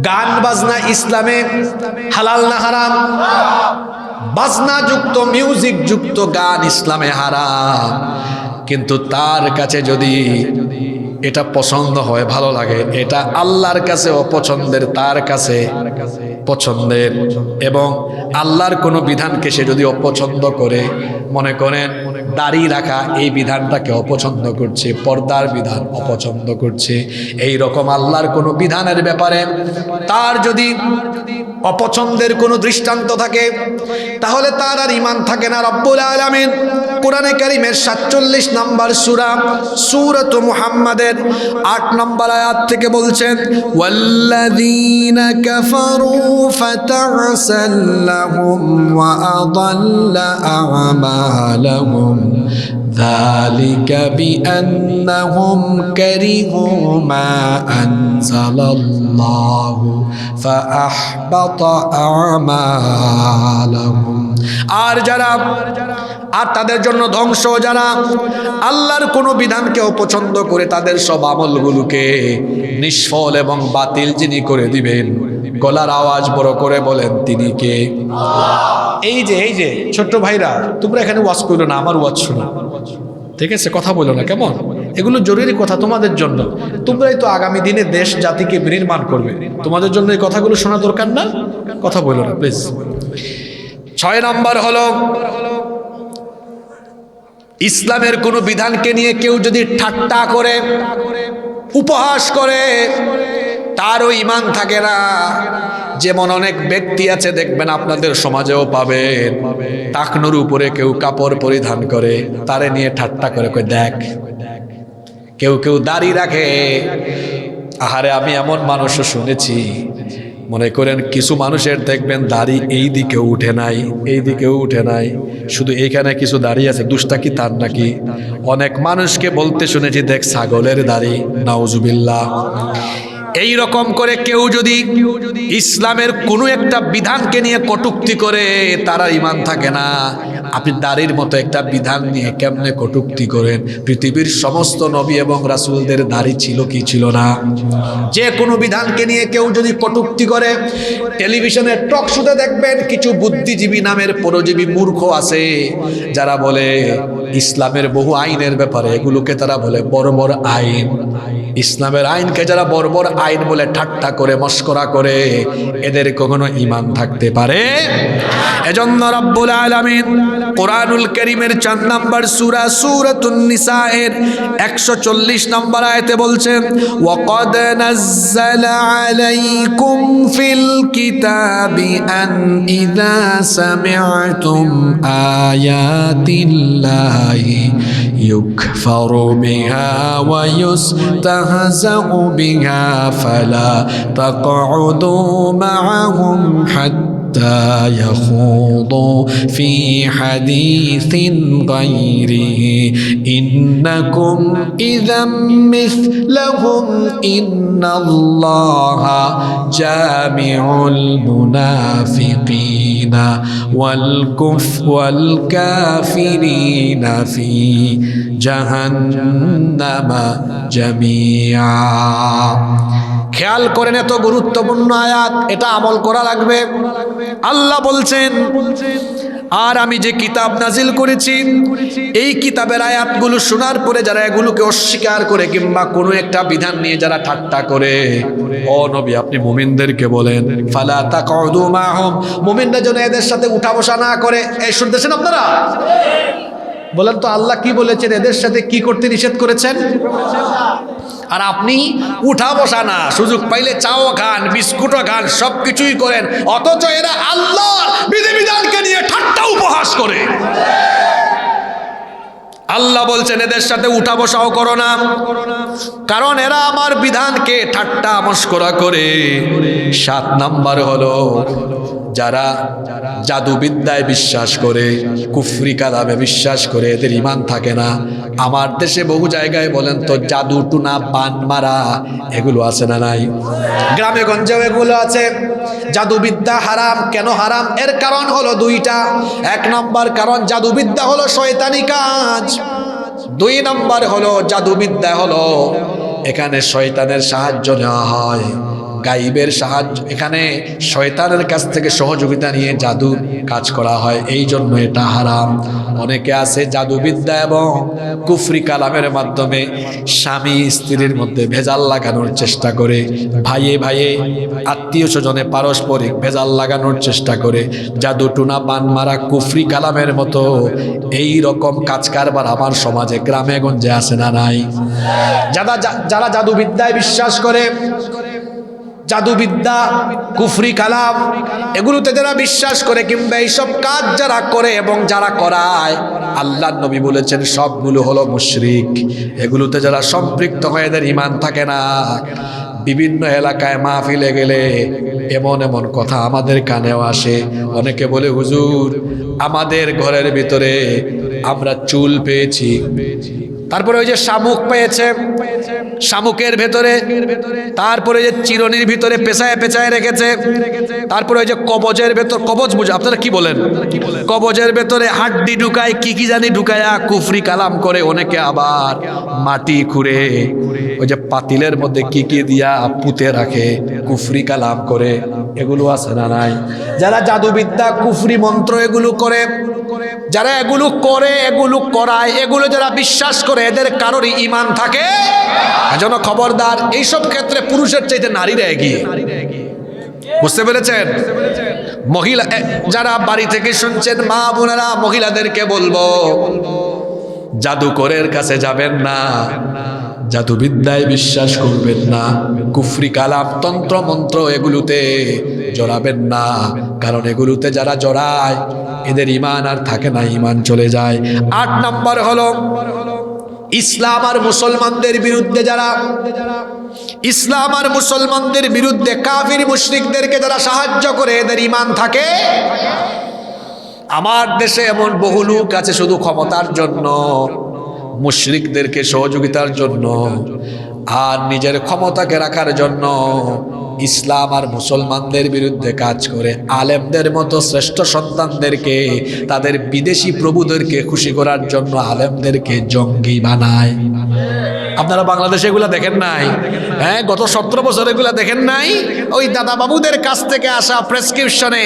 গান বাজনা ইসলামে হালাল না হারাম? বাজনা যুক্ত, মিউজিক যুক্ত গান ইসলামে হারাম, কিন্তু তার কাছে যদি এটা পছন্দ হয়, ভালো লাগে, এটা আল্লাহর কাছে অপছন্দের, তার কাছে পছন্দের। এবং আল্লাহর কোনো বিধানকে সে যদি অপছন্দ করে, মনে করেন দাড়ি রাখা এই বিধানটাকে অপছন্দ করছে, পর্দার বিধান অপছন্দ করছে, এই রকম আল্লাহর কোনো বিধানের ব্যাপারে তার যদি অপছন্দের কোনো দৃষ্টান্ত থাকে তাহলে তার আর ঈমান থাকে না। রব্বুল আলামিন কোরআনে কারীমের 47 নম্বর সূরা সূরাত মুহাম্মাদের 8 নম্বর আয়াত থেকে বলছেন, ওয়াল্লাযীনা কাফারু ফাতা'সাল লাহুম ওয়া আযাল্লা আ'মালাহুম যালিকা বিআন্নাহুম কারিহু মা আনজালাল্লাহু ফাআহবাতা আ'মালাহুম। আর যারা, আর তাদের জন্য ধ্বংস যারা আল্লাহর কোনো বিধানকে অপছন্দ করে তাদের সব আমলগুলোকে নিষ্ফল এবং বাতিল যিনি করে দিবেন। গলার আওয়াজ বড় করে বলেন তিনি কে? এই যে ছোট্ট ভাইরা, তোমরা এখানে ওয়াজ করো না, আমার ওয়াজ শোনো, ঠিক আছে? কথা বলো না, কেমন? এগুলো জরুরি কথা তোমাদের জন্য। তোমরাই তো আগামী দিনে দেশ জাতিকে বিনির্মাণ করবে, তোমাদের জন্য এই কথাগুলো শোনা দরকার না? কথা বলো না প্লিজ। 6 নম্বর হলো ইসলামের কোনো বিধানকে নিয়ে কেউ যদি ঠাট্টা করে, উপহাস করে, তারও ঈমান থাকে না। যেমন অনেক ব্যক্তি আছে দেখবেন, আপনাদের সমাজেও পাবেন, টাকনুর উপরে কেউ কাপড় পরিধান করে, তারে নিয়ে ঠাট্টা করে, কই দেখ। কেউ দাড়ি রাখে। আহারে, আমি এমন মানুষও শুনেছি, মনে করেন কিছু মানুষের দেখবেন দাড়ি এই দিকেও উঠে নাই, এই দিকেও উঠে নাই, শুধু এইখানে কিছু দাড়ি আছে। দুষ্টা কি তার নাকি? অনেক মানুষকে বলতে শুনেছি, দেখ ছাগলের দাড়ি, নাউজুবিল্লাহ। এই রকম করে কেউ যদি ইসলামের কোনো একটা বিধানকে নিয়ে কটূক্তি করে, তারা ঈমান থাকে না। আপনি দাড়ির মতো একটা বিধান নিয়ে কেমনে কটূক্তি করেন? পৃথিবীর সমস্ত নবী এবং রাসূলদের দাড়ি ছিল কি ছিল না? যে কোনো বিধানকে নিয়ে কেউ যদি কটূক্তি করে, টেলিভিশনের টক শোতে দেখবেন কিছু বুদ্ধিজীবী নামের পরজীবী মূর্খ আছে যারা বলে ইসলামের বহু আইনের ব্যাপারে, এগুলোকে তারা বলে বর্বর আইন। ইসলামের আইনকে যারা বর্বর আইন বলে ঠাট্টা করে, মস্করা করে, এদের কখনো ঈমান থাকতে পারে? এজন্য রব্বুল আলামিন কোরআনুল কারীমের 4 নম্বর সূরা সূরাতুন নিসা এর 140 নম্বর আয়াতে বলছেন, ওয়াকাদ নাযালা আলাইকুম ফিল কিতাবি আন ইযা সামি'তুম আয়াতিল্লাহি ইউকফারু বিহা ওয়া ইউস্তাহজাউ বিহা ফালা তাকউদু মা'আহুম حتى يخوضوا في حديث غيره إنكم إذا مثلهم إن الله جامع المنافقين والكافرين في جهنم جميعا খেয়াল করেন এত গুরুত্বপূর্ণ আয়াত এটা আমল করা লাগবে আল্লাহ বলছেন আর আমি যে কিতাব নাজিল করেছি এই কিতাবের আয়াতগুলো শোনার পরে যারা এগুলোকে অস্বীকার করে কিংবা কোনো একটা বিধান নিয়ে যারা ঠাট্টা করে ও নবী আপনি মুমিনদেরকে বলেন ফালা তাকউদু মাহুম মুমিনরা যেন এদের সাথে উঠা বসা না করে এই শুনতেছেন আপনারা বলেন তো আল্লাহ কি বলেছেন এদের সাথে কি করতে নিষেধ করেছেন আর আপনি উঠা বসা না সুযোগ পাইলে চাও খান বিস্কুটও খান সবকিছুই করেন অথচ এরা আল্লাহর বিধিবিধানকে নিয়ে ঠাট্টা উপহাস করে আল্লাহ বলছেন এদের সাথে উঠা বসাও করো না কারণ এরা আমার বিধানকে ঠাট্টা মস্করা করে 7 নাম্বার হলো যারা জাদুবিদ্যায় বিশ্বাস করে কুফরি কালামে বিশ্বাস করে এদের ঈমান থাকে না আমার দেশে বহু জায়গায় বলেন তো জাদু টুনা বান মারা এগুলো আছে না নাই গ্রামে গঞ্জেও এগুলো আছে জাদুবিদ্যা হারাম কেন হারাম এর কারণ হলো দুইটা 1 নম্বর কারণ জাদুবিদ্যা হলো শয়তানি কাজ 2 নম্বর হলো জাদুবিদ্যা হলো এখানে শয়তানের সাহায্য নেওয়া হয় গাইবের সাহায্য এখানে শয়তানের কাছ থেকে সহযোগিতা নিয়ে জাদু কাজ করা হয় এই জন্য এটা হারাম অনেকে আছে জাদুবিদ্যা এবং কুফরি কালামের মাধ্যমে স্বামী স্ত্রীর মধ্যে ভেজাল লাগানোর চেষ্টা করে ভাইয়ে ভাইয়ে আত্মীয় স্বজনে পারস্পরিক ভেজাল লাগানোর চেষ্টা করে জাদু টুনা বান মারা কুফরি কালামের মতো এই রকম কাজ কারবার আমার সমাজে গ্রামে গঞ্জে আছে না নাই যারা জাদুবিদ্যায় বিশ্বাস করে জাদুবিদ্যা কুফরি কালাম এগুলোতে যারা বিশ্বাস করে কিংবা এইসব কাজ যারা করে এবং যারা করায় আল্লাহর নবী বলেছেন সবগুলো হলো মুশরিক এগুলোতে যারা সম্পৃক্ত হয় এদের ঈমান থাকে না বিভিন্ন এলাকায় মাহফিলে গেলে এমন এমন কথা আমাদের কানেও আসে অনেকে বলে হুজুর আমাদের ঘরের ভিতরে আমরা চুল পেয়েছি তারপরে ওই যে শামুক পেয়েছে শামুকের ভেতরে তারপরে যে চিরনির ভিতরে পেঁচায় পেঁচায় রেখেছে তারপরে ওই যে কবজের ভেতর কবজ বুঝে আপনারা কি বলেন কবজের ভেতরে হাড্ডি ঢুকায় কি জানি ঢুকায়া কুফরি কালাম করে অনেকে আবার মাটি খুঁড়ে ওই যে পাতিলের মধ্যে কি দিয়া পুঁতে রাখে কুফরি কালাম করে এগুলো আছে না নাই যারা জাদুবিদ্যা কুফরি মন্ত্র এগুলো করে যারা এগুলো করে এগুলো করায় এগুলো যারা বিশ্বাস করে এদের কারোরই ঈমান থাকে এজন্য খবরদার এইসব ক্ষেত্রে পুরুষের চাইতে নারীরা এগিয়ে বুঝতে পেরেছেন মহিলা যারা বাড়ি থেকে শুনছেন মা বোনেরা মহিলাদেরকে বলবো জাদুকরের কাছে যাবেন না জাদুবিদ্যায় বিশ্বাস করবেন না কুফরি কালাম তন্ত্র মন্ত্র এগুলোতে জড়াবেন না কারণ এগুলোতে যারা জড়ায় এদের ঈমান আর থাকে না ঈমান চলে যায় 8 নম্বর হলো ইসলাম আর মুসলমানদের বিরুদ্ধে যারা ইসলাম আর মুসলমানদের বিরুদ্ধে কাফির মুশরিকদেরকে যারা সাহায্য করে এদের ঈমান থাকে আমার দেশে এমন বহু লোক আছে শুধু ক্ষমতার জন্য মুশরিকদেরকে সহযোগিতার জন্য আর নিজের ক্ষমতাকে রাখার জন্য ইসলাম আর মুসলমানদের বিরুদ্ধে কাজ করে আলেমদের মতো শ্রেষ্ঠ সন্তানদেরকে তাদের বিদেশি প্রভুদেরকে খুশি করার জন্য আলেমদেরকে জঙ্গি বানায় আপনারা বাংলাদেশে এগুলা দেখেন নাই হ্যাঁ গত 17 বছর এগুলা দেখেন নাই ওই দাদা বাবুদের কাছ থেকে আসা প্রেসক্রিপশনে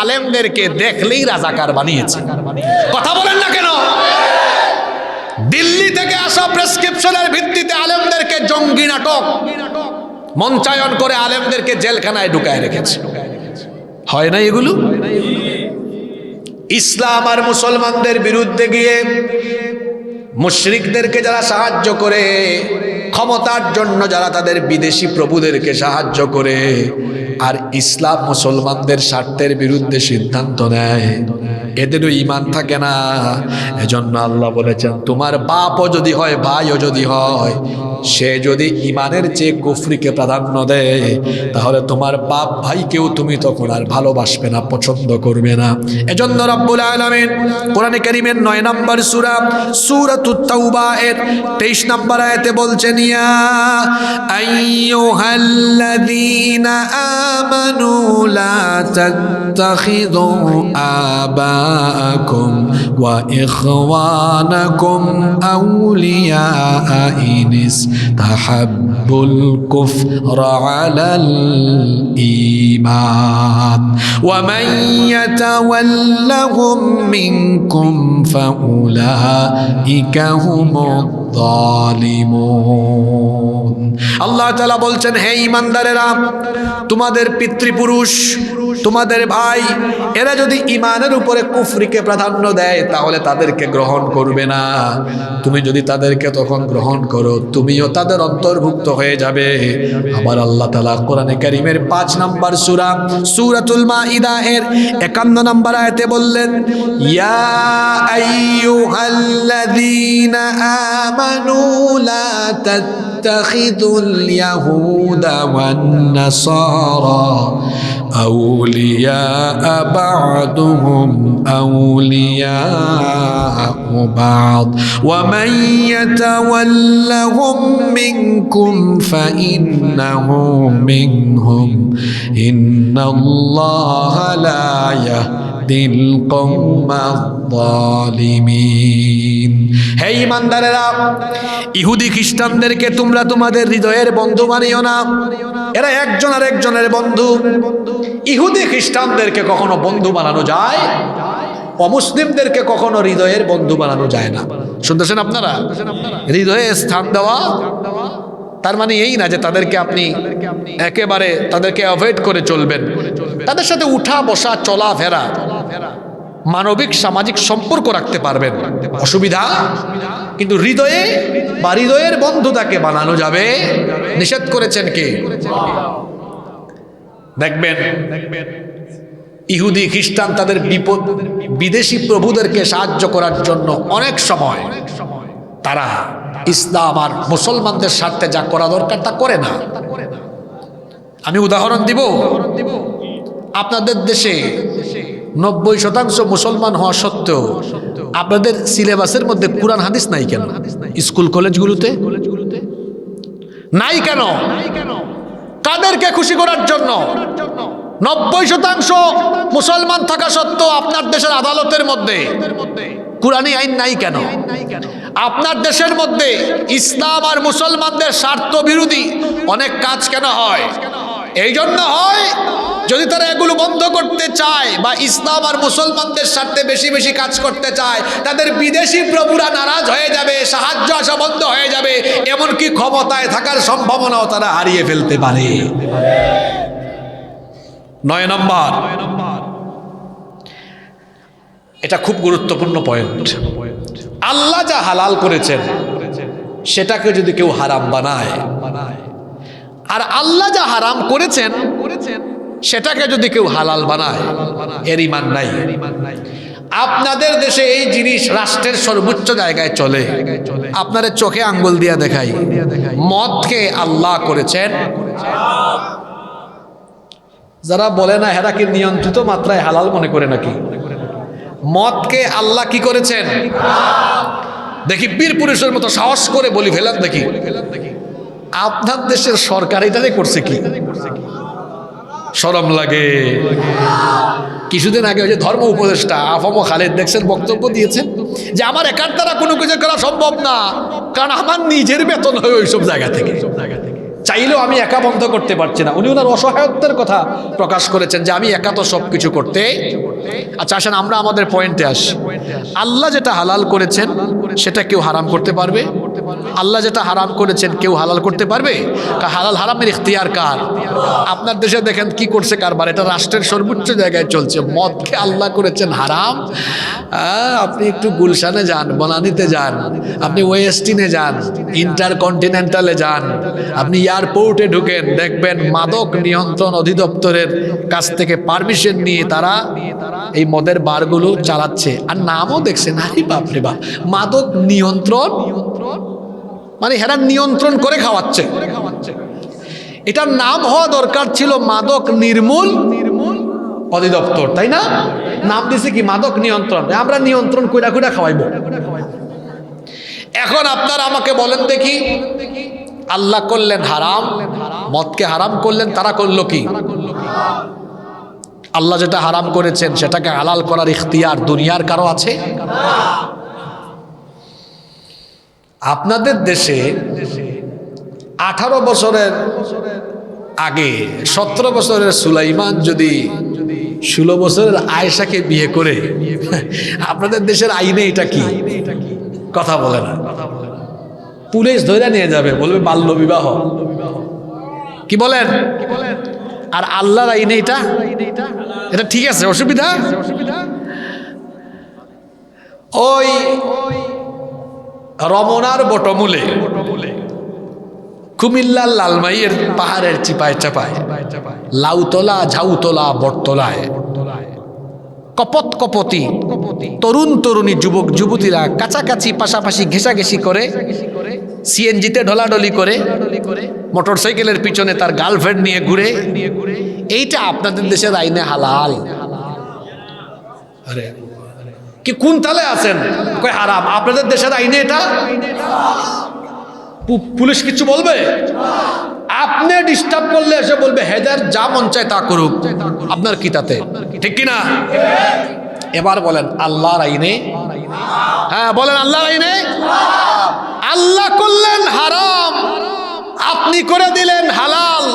আলেমদেরকে দেখলেই রাজাকার বানিয়েছে কথা বলেন না কেন দিল্লি থেকে আসা প্রেসক্রিপশনের ভিত্তিতে আলেমদেরকে জঙ্গি নাটক মঞ্চায়ন করে আলেমদেরকে জেলখানায় ঢুকায় রেখেছে হয় না এগুলো ইসলাম আর মুসলমানদের বিরুদ্ধে গিয়ে মুশরিকদেরকে যারা সাহায্য করে ক্ষমতার জন্য যারা তাদের বিদেশি প্রভুদেরকে সাহায্য করে আর ইসলাম মুসলমানদের স্বার্থের বিরুদ্ধে সিদ্ধান্ত নেয় এদেরও ঈমান থাকে না এজন্য আল্লাহ বলেছেন তোমার বাপও যদি হয় ভাইও যদি হয় সে যদি ইমানের চেয়ে কুফরিকে প্রাধান্য দেয় তাহলে তোমার বাপ ভাইকেও তুমি তখন আর ভালোবাসবে না, পছন্দ করবে না। এজন্য রব্বুল আলামিন কোরআনে কারীমের 9 নম্বর সূরা সূরাতুত তাওবা এর 23 নম্বর আয়াতে বলছেন, ইয়া আইয়ুহাল্লাযীনা আমানু লা তাত্তাখিযু আবাআকুম ওয়া ইখওয়ানাকুম আউলিয়া ইনিস তাহাব্বুল কুফরা আলাল ঈমান ওয়া মান ইয়াতাওয়াল্লাহুম মিনকুম ফাউলাইকা হুমুয জালিমুন। আল্লাহ তাআলা বলছেন, হে ঈমানদারেরা, তোমাদের পিতৃপুরুষ, তোমাদের ভাই, এরা যদি ঈমানের উপরে কুফরিকে প্রাধান্য দেয় তাহলে তাদেরকে গ্রহণ করবে না। তুমি যদি তাদেরকে তখন গ্রহণ করো তুমিও তাদের অন্তর্ভুক্ত হয়ে যাবে। আবার আল্লাহ তাআলা কোরআনে কারীমের 5 নম্বর সূরা সূরাতুল মাইদা এর 51 নম্বর আয়াতে বললেন, ইয়া আইয়ুহাল্লাযীনা আমানু লা তাত্তাখিযুল ইয়াহুদা ওয়ান নাসারা أولياء بعضهم أولياء بعض ومن يتولهم منكم فإنه منهم إن الله لا يهدي القوم الظالمين। হে ঈমানদারেরা, ইহুদি খ্রিস্টানদেরকে তোমরা তোমাদের হৃদয়ের বন্ধু মানিও না। এরা একজন আর একজনের বন্ধু। ইহুদি খ্রিস্টানদেরকে কখনো বন্ধু বানানো যায়, অমুসলিমদেরকে কখনো হৃদয়ের বন্ধু বানানো যায় না। শুনতেছেন আপনারা? হৃদয়ে স্থান দেওয়া তার মানে এই না যে তাদেরকে আপনি একেবারে তাদেরকে অ্যাভয়েড করে চলবেন। তাদের সাথে উঠা বসা চলাফেরা, মানবিক সামাজিক সম্পর্ক রাখতে পারবেন, অসুবিধা। কিন্তু হৃদয়ে বা হৃদয়ের বন্ধু তাকে বানানো যাবে, নিষেধ করেছেন কে? দেখবেন ইহুদি খ্রিস্টান তাদের বিদেশি প্রভুদেরকে সাহায্য করার জন্য অনেক সময় তারা ইসলাম আর মুসলমানদের স্বার্থে যা করা দরকার তা করে না। আমি উদাহরণ দিব, আপনাদের দেশে 90% মুসলমান হওয়া সত্ত্বেও আপনাদের সিলেবাসের মধ্যে কোরআন হাদিস নাই কেন? স্কুল কলেজগুলোতে নাই কেন? কাদেরকে খুশি করার জন্য? 90% মুসলমান থাকা সত্ত্বেও আপনার দেশের আদালতের মধ্যে কোরআনী আইন নাই কেন? আপনার দেশের মধ্যে ইসলাম আর মুসলমানদের স্বার্থ বিরোধী অনেক কাজ কেন হয়? এই জন্য হয়, যদি তারা এগুলো বন্ধ করতে চায় বা ইসলাম আর মুসলমানদের স্বার্থে বেশি বেশি কাজ করতে চায়, তাদের বিদেশি প্রভুরা নারাজ হয়ে যাবে, সাহায্য আসা বন্ধ হয়ে যাবে, এমনকি ক্ষমতায় থাকার সম্ভাবনাও তারা হারিয়ে ফেলতে পারে। 9 নম্বর, এটা খুব গুরুত্বপূর্ণ পয়েন্ট। আল্লাহ যা হালাল করেছেন সেটাকে যদি কেউ হারাম বানায়, আর আল্লাহ যা হারাম করেছেন সেটাকে যদি কেউ হালাল বানায়, এর ঈমান নাই। আপনাদের দেশে এই জিনিস রাষ্ট্রের সর্বোচ্চ জায়গায় চলে। আপনাদের চোখে আঙ্গুল দিয়া দেখাই, মদকে আল্লাহ করেছেন। যারা বলে না হেরা কি নিয়ন্ত্রিত মাত্রায় হালাল মনে করে নাকি? মদকে আল্লাহ কি করেছেন? দেখি বীর পুরুষের মতো সাহস করে বলি ফেলেন দেখি, আপনার দেশের সরকার এটাতে করছে কি? শরম লাগে। কিছুদিন আগে ওই যে ধর্ম উপদেষ্টা আফম খালেদ দেখছেন বক্তব্য দিয়েছেন যে আমার একার দ্বারা কোনো কিছু করা সম্ভব না, কারণ আমার নিজের বেতন হয় ওইসব জায়গা থেকে, চাইলেও আমি একা বন্ধ করতে পারছি না। উনি ওনার অসহায়ত্বের কথা প্রকাশ করেছেন যে আমি একা তো সব কিছু করতে। আচ্ছা আসেন আমরা আমাদের পয়েন্টে আসি। আল্লাহ যেটা হালাল করেছেন সেটা কেউ হারাম করতে পারবে? আল্লাহ যেটা হারাম করেছেন কেউ হালাল করতে পারবে? হালাল হারামের ইখতিয়ার কার? আপনার দেশে দেখেন কি করছে কারবার, এটা রাষ্ট্রের সর্বোচ্চ জায়গায় চলছে। মদকে আল্লাহ করেছেন হারাম। আপনি একটু গুলশানে যান, বনানীতে যান, আপনি ওয়েস্টিনে যান, ইন্টারকন্টিনেন্টালে যান, আপনি এয়ারপোর্টে ঢুকেন, দেখবেন মাদক নিয়ন্ত্রণ অধিদপ্তরের কাছ থেকে পারমিশন নিয়ে তারা এই মদের বারগুলো চালাচ্ছে। আর নামও দেখছেন, আরে বাপরে বাপ, মাদক নিয়ন্ত্রণ মানে হেরা নিয়ন্ত্রণ করে খাওয়াচ্ছে। এটার নাম হওয়া দরকার ছিল মাদক নির্মূল অধিদপ্তর, তাই না? নাম দিছে কি মাদক নিয়ন্ত্রণ। আমরা নিয়ন্ত্রণ কইরা কইরা খাওয়াইবো। এখন আপনারা আমাকে বলেন দেখি, আল্লাহ করলেন হারাম, মদকে হারাম করলেন, তারা করলো কি? আল্লাহ যেটা হারাম করেছেন সেটাকে হালাল করার ইখতিয়ার দুনিয়ার কারো আছে? আপনাদের দেশে 18 বছরের আগে 17 বছরের সুলাইমান যদি 16 বছরের আয়েশাকে বিয়ে করে, আপনাদের দেশের আইনে এটা কি? কথা বলে না, পুলিশ ধরে নিয়ে যাবে, বলবে বাল্য বিবাহ। কি বলেন? আর আল্লাহর আইনে এটা এটা ঠিক আছে, অসুবিধা? ওই রমনার বটমূলে, কুমিল্লার লালমাইয়ের পাহাড়ের চিপায় চাপায়, লাউতলা ঝাউতলা বটতলায় কপত কপতি তরুণ তরুণী যুবক যুবতীরা কাছাকাছি পাশাপাশি ঘেঁষাঘেঁষি করে, সিএনজিতে ঢলাঢলি করে, মোটরসাইকেলের পিছনে তার গার্লফ্রেন্ড নিয়ে ঘুরে। এইটা আপনাদের দেশের আইনে হালাল। আরে কি কোন তালে আছেন? কই হারাম। আপনাদের দেশের আইনে এটা পুলিশ কিছু বলবে? আপনি ডিস্টার্ব করলে এসে বলবে হেদার যা মন চায় তা করুক, আপনার কি তাতে? ঠিক কিনা? এবার বলেন আল্লাহর আইনে? হ্যাঁ বলেন আল্লাহর আইনে? আল্লাহ করলেন হারাম, আপনি করে দিলেন হালাল।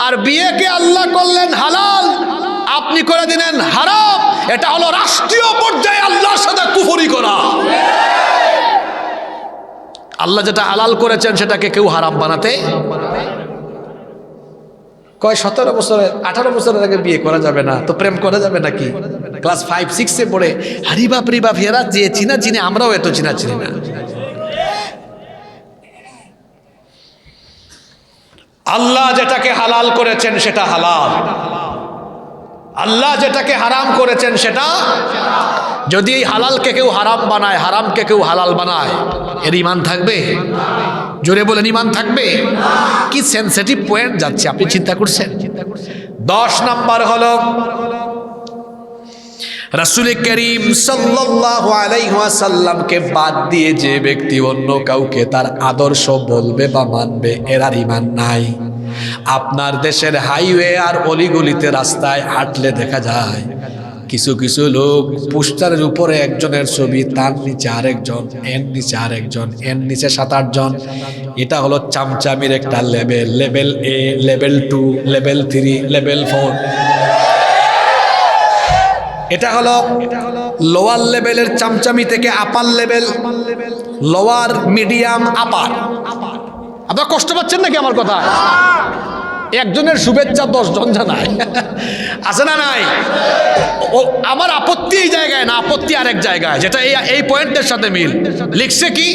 আর বিয়েকে আল্লাহ করলেন হালাল, আপনি করে দিলেন হারাম। এটা হলো রাষ্ট্রীয় পর্যায়ে আল্লাহর সাথে কুফরি করা। আল্লাহ যেটা হালাল করেছেন সেটাকে কেউ হারাম বানাতে কয় 17 বছরের 18 বছরের আগে বিয়ে করা যাবে না, তো প্রেম করা যাবে নাকি? ক্লাস 5-6 পড়ে হারি বাপ রে বাপ, এরা যে চিনা চিনে আমরাও এত চিনা চিনি না। আল্লাহ যেটাকে হালাল করেছেন সেটা হালাল, আল্লাহ যেটাকে হারাম করেছেন সেটা। যদি এই হালালকে কেউ হারাম বানায়, হারামকে কেউ হালাল বানায়, এর ঈমান থাকবে? জোরে বলেন ঈমান থাকবে? কি সেনসিটিভ পয়েন্ট যাচ্ছে, আপনি চিন্তা করছেন? 10 নাম্বার হলো রাসূল করিম সাল্লাল্লাহু আলাইহি ওয়াসাল্লামকে বাদ দিয়ে যে ব্যক্তি অন্য কাউকে তার আদর্শ বলবে বা মানবে, এর আর ঈমান নাই। আপনার দেশের হাইওয়ে আর অলিগলিতে রাস্তায় হাঁটলে দেখা যায় কিছু কিছু লোক পোস্টারের উপরে একজনের ছবি, তার নিচে আরেকজন, এর নিচে আরেকজন, এর নিচে 7-8 জন। এটা হলো চামচামির একটা level. Level A, level 2, level 3, level 4। এটা হলো লোয়ার লেভেলের চামচামি থেকে আপার লেভেল, লোয়ার, মিডিয়াম, আপার। আপনারা কষ্ট পাচ্ছেন নাকি আমার কথা? একজনের শুভেচ্ছা 10 জন জানায়, আছে না নাই? আমার আপত্তি এই জায়গায় না, আপত্তি আরেক জায়গায়, যেটা এই পয়েন্টের সাথে মিল। লিখছে কি?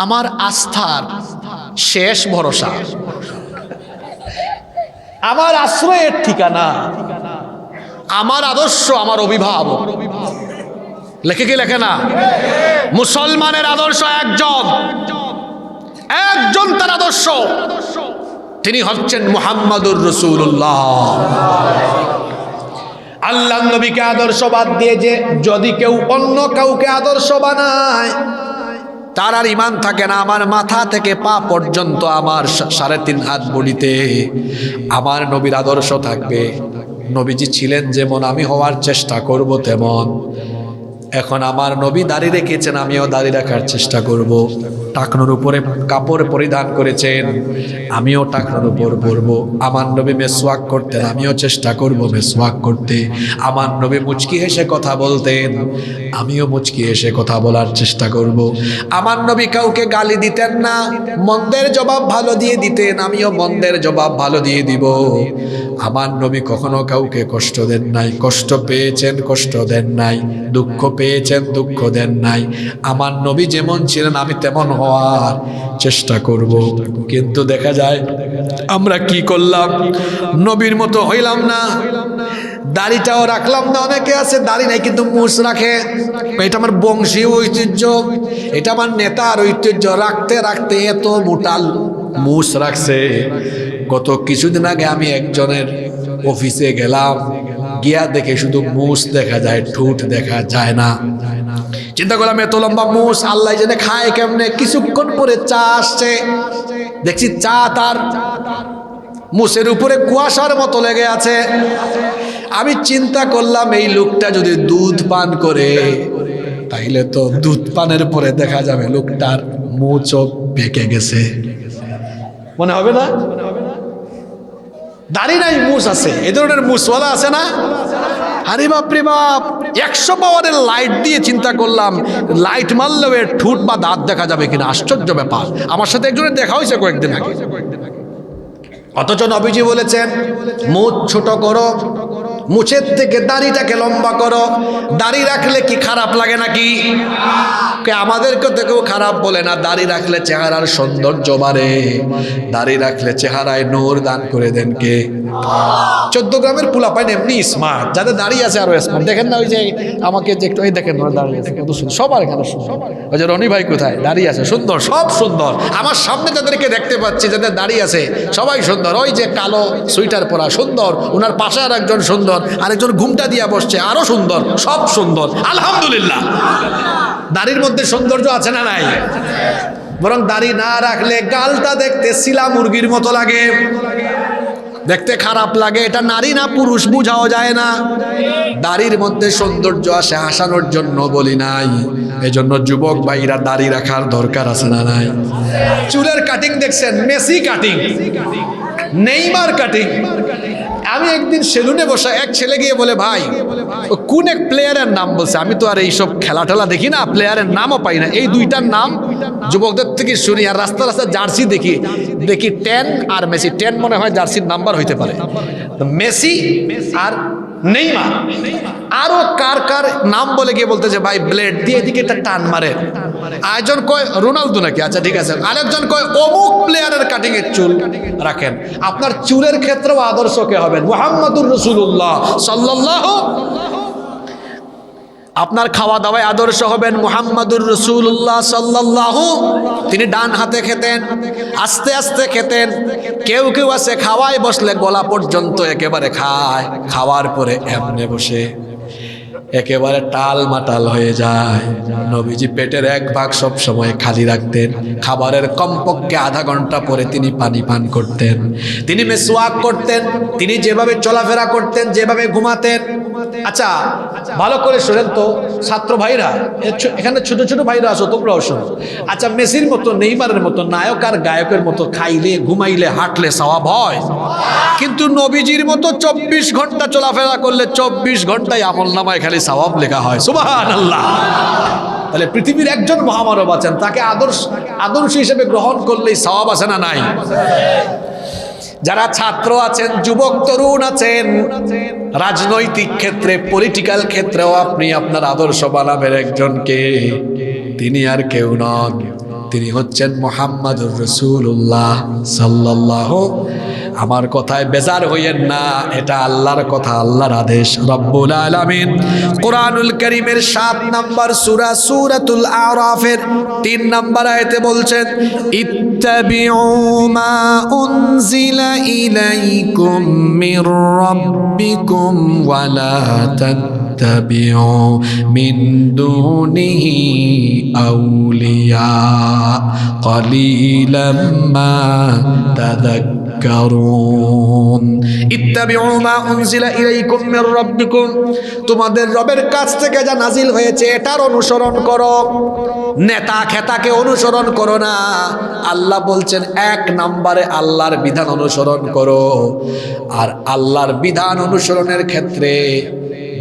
আমার আস্থার শেষ ভরসা, আমার আশ্রয়ের ঠিকানা, আমার আদর্শ, আমার অভিভাবক। লেখে কি লেখে না? মুসলমানের আদর্শ একজন, তার আদর্শ, তিনি হচ্ছেন মুহাম্মাদুর রাসূলুল্লাহ। আল্লাহ নবীকে আদর্শ বাদ দিয়ে যে যদি কেউ অন্য কাউকে আদর্শ বানায়, তার আর ঈমান থাকে না। আমার মাথা থেকে পা পর্যন্ত, আমার 3.5 হাত বডিতে আমার নবীর আদর্শ থাকবে। নবীজি ছিলেন যেমন, আমি হওয়ার চেষ্টা করব তেমন। এখন আমার নবী দাড়ি রেখেছেন, আমিও দাড়ি রাখার চেষ্টা করব। টাকনোর উপরে কাপড় পরিধান করেছেন, আমিও টাকনোর উপর পরব। আমার নবী মেসওয়াক করতেন, আমিও চেষ্টা করব মেসওয়াক করতে। আমার নবী মুচকি হেসে কথা বলতেন, আমিও মুচকি হেসে কথা বলার চেষ্টা করব। আমার নবী কাউকে গালি দিতেন না, মন্দের জবাব ভালো দিয়ে দিতেন, আমিও মন্দের জবাব ভালো দিয়ে দিব। আমার নবী কখনো কাউকে কষ্ট দেন নাই, কষ্ট পেয়েছেন কষ্ট দেন নাই, দুঃখ পেয়েছেন দুঃখ দেন নাই। আমার নবী যেমন ছিলেন আমি তেমন হওয়ার চেষ্টা করব। কিন্তু দেখা যায় আমরা কি করলাম? নবীর মতো হইলাম না, দাড়িটাও রাখলাম না। অনেকে আছে দাড়ি নাই কিন্তু মুছ রাখে, এটা আমার বংশীয় ঐতিহ্য, এটা আমার নেতার ঐতিহ্য। রাখতে রাখতে এত মোটাল মুছ রাখছে। গত কিছুদিন আগে আমি একজনের অফিসে গেলাম, গিয়া দেখে শুধু মুছ দেখা যায়, ঠোঁট দেখা যায় না। চিন্তা করলাম এত লম্বা মুছ আল্লাহ জানে খায় কেমনে। কিছুক্ষণ পরে চা আসছে, দেখছি চা তার মুছের উপরে কুয়াশার মতো লেগে আছে। আমি চিন্তা করলাম এই লোকটা যদি দুধ পান করে তাইলে তো দুধ পানের পরে দেখা যাবে লোকটার মুছও পেকে গেছে, মনে হবে না? দাড়ি নাই মুছ আছে, এই ধরনের মুছওয়ালা আছে না? আরে বাপরে বাপ, 100 পাওয়ারের লাইট দিয়ে চিন্তা করলাম লাইট মারলেও এর ঠোঁট বা দাঁত দেখা যাবে কিনা। আশ্চর্য ব্যাপার। আমার সাথে একজনের দেখা হয়েছে কয়েকদিন আগে। অথচ নবীজি বলেছেন মুছ ছোট করো, মুছের থেকে দাড়িটাকে লম্বা করো। দাড়ি রাখলে কি খারাপ লাগে নাকি? আমাদেরকে তো কেউ খারাপ বলে না। দাড়ি রাখলে চেহারার সৌন্দর্য বাড়ে, দাড়ি রাখলে চেহারায় নূর দান করে দেন কে? 14 গ্রামের পোলাপাইন এমনি স্মার্ট, যাদের দাড়ি আছে আরো স্মার্ট। দেখেন না ওই যে আমাকে যে একটু এই দেখেন দাঁড়িয়ে আছে কত সুন্দর, সবার এখানে সুন্দর। ওই যে রনি ভাই কোথায় দাঁড়িয়ে আছে, সুন্দর, সব সুন্দর। আমার সামনে যাদেরকে দেখতে পাচ্ছি যাদের দাড়ি আছে সবাই সুন্দর। ওই যে কালো সুইটার পরা সুন্দর, ওনার পাশে আর একজন সুন্দর, আরেকজন ঘুমটা দিয়া বসছে আরো সুন্দর, সব সুন্দর আলহামদুলিল্লাহ। দাড়ির মধ্যে সৌন্দর্য আছে না নাই? বরং দাড়ি না রাখলে গালটা দেখতে শিলা মুরগির মতো লাগে, দেখতে খারাপ লাগে। এটা নারী না পুরুষ বুঝাও যায় না। দাড়ির মধ্যে সৌন্দর্য আসে, হাসানোর জন্য বলি নাই। এজন্য যুবক ভাইরা দাড়ি রাখার দরকার আছে না নাই? চুলের কাটিং দেখছেন, মেসি কাটিং, নেইমার কাটিং। আমি একদিন সেলুনে বসা, এক ছেলে গিয়ে বলে ভাই কোন এক প্লেয়ারের নাম বলছে। আমি তো আর এইসব খেলা টেলা দেখি না, প্লেয়ারের নামও পাই না। এই দুইটার নাম যুবকদের থেকে শুনি, আর রাস্তা রাস্তা জার্সি দেখি 10 আর মেসি। 10 মনে হয় জার্সির নাম্বার হইতে পারে, মেসি আর নেইমার। আরো কার কার নাম বলে গিয়ে বলতেছে ভাই ব্লেড দিয়ে এদিকে একটা টান মারে। আরেকজন কয় রোনালদো নাকি, আচ্ছা ঠিক আছে। আরেকজন কয় অমুক প্লেয়ারের কাটিং এর চুল রাখেন। আপনার চুলের ক্ষেত্রেও আদর্শ কে হবেন? মুহাম্মাদুর রাসূলুল্লাহ সাল্লাল্লাহু। আপনার খাওয়া দাওয়ায় আদর্শ হবেন মুহাম্মাদুর রাসূলুল্লাহ সাল্লাল্লাহু। তিনি ডান হাতে খেতেন, আস্তে আস্তে খেতেন। কেউ কেউ আছে খাওয়ায় বসলে গলা পর্যন্ত একেবারে খায়, খাওয়ার পরে এমনে বসে একেবারে টাল মাটাল হয়ে যায়। নবীজি পেটের 1 ভাগ সব সময় খালি রাখতেন। খাবারের কমপক্ষে আধা ঘন্টা পরে তিনি পানি পান করতেন, তিনি মেসওয়াক করতেন, তিনি যেভাবে চলাফেরা করতেন, যেভাবে ঘুমাতেন। আচ্ছা ভালো করে শোনেন তো ছাত্র ভাইরা, এখানে ছোট ছোট ভাইরা আছো, তোমরাও শোনো। আচ্ছা মেসির মতো নেইমারের মতো নায়ক আর গায়কের মতো খাইলে ঘুমাইলে হাঁটলে সওয়াব হয়, কিন্তু নবীজির মতো 24 ঘন্টা চলাফেরা করলে 24 ঘন্টায় আমলনামায় খালি সওয়াব লেখা হয়। সুবহানাল্লাহ। তাহলে পৃথিবীর একজন মহামানব আছেন, তাকে আদর্শ হিসেবে গ্রহণ করলেই সওয়াব আছে না নাই? যারা ছাত্র আছেন, যুবক তরুণ আছেন, রাজনৈতিক ক্ষেত্রে পলিটিক্যাল ক্ষেত্রেও আপনি আপনার আদর্শ বানাবেন একজনকে। তিনি আর কেউ নন, তিনি হচ্ছেন মুহাম্মাদুর রাসূলুল্লাহ সাল্লাল্লাহু। আমার কথায় বেজার হইয়েন না, এটা আল্লাহর কথা, আল্লাহর আদেশ। রব্বুল আলামিন কোরআনুল কারীমের 7 নম্বর সূরা সূরাতুল আরাফের 3 নম্বর আয়াতে বলছেন ইত্তাবিউ মা উনজিলা ইলাইকুম মির রাব্বিকুম ওয়া লা তাত্তাবিউ মিন দুনিহি আউলিয়া কলিলাম মা তাযাক্কারুন। ইত্তাবিউ মা উনজিলা ইলাইকুম মির রাব্বিকুম, তোমাদের রবের কাছ থেকে যা নাজিল হয়েছে এটার অনুসরণ করো, নেতা খেতাকে অনুসরণ করো না। আল্লাহ বলছেন 1 নম্বরে আল্লাহর বিধান অনুসরণ করো। আর আল্লাহর বিধান অনুসরণের ক্ষেত্রে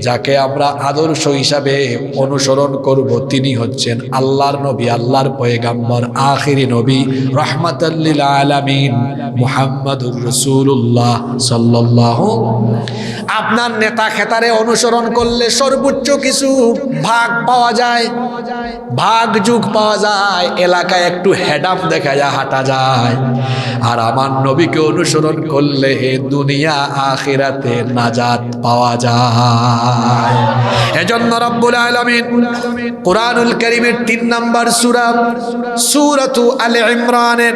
যাকে আমরা আদর্শ হিসাবে অনুসরণ করব তিনি হচ্ছেন আল্লাহর নবী, আল্লাহর পয়গাম্বর, আখিরি নবী, রাহমাতাল লিল আলামিন মুহাম্মাদুর রাসূলুল্লাহ সাল্লাল্লাহু। আপনার নেতা খেতারে অনুসরণ করলে সর্বোচ্চ কিছু ভাগ পাওয়া যায়, ভাগ যুগ পাওয়া যায়, এলাকায় একটু হেডাম দেখা যায়, হাঁটা যায়। আর আমার নবীকে অনুসরণ করলে দুনিয়া আখিরাতে নাজাত পাওয়া যায়। এজন্য রব্বুল আলামিন কুরআনুল কারীমের 3 নম্বর সূরা সূরাতু আল ইমরানের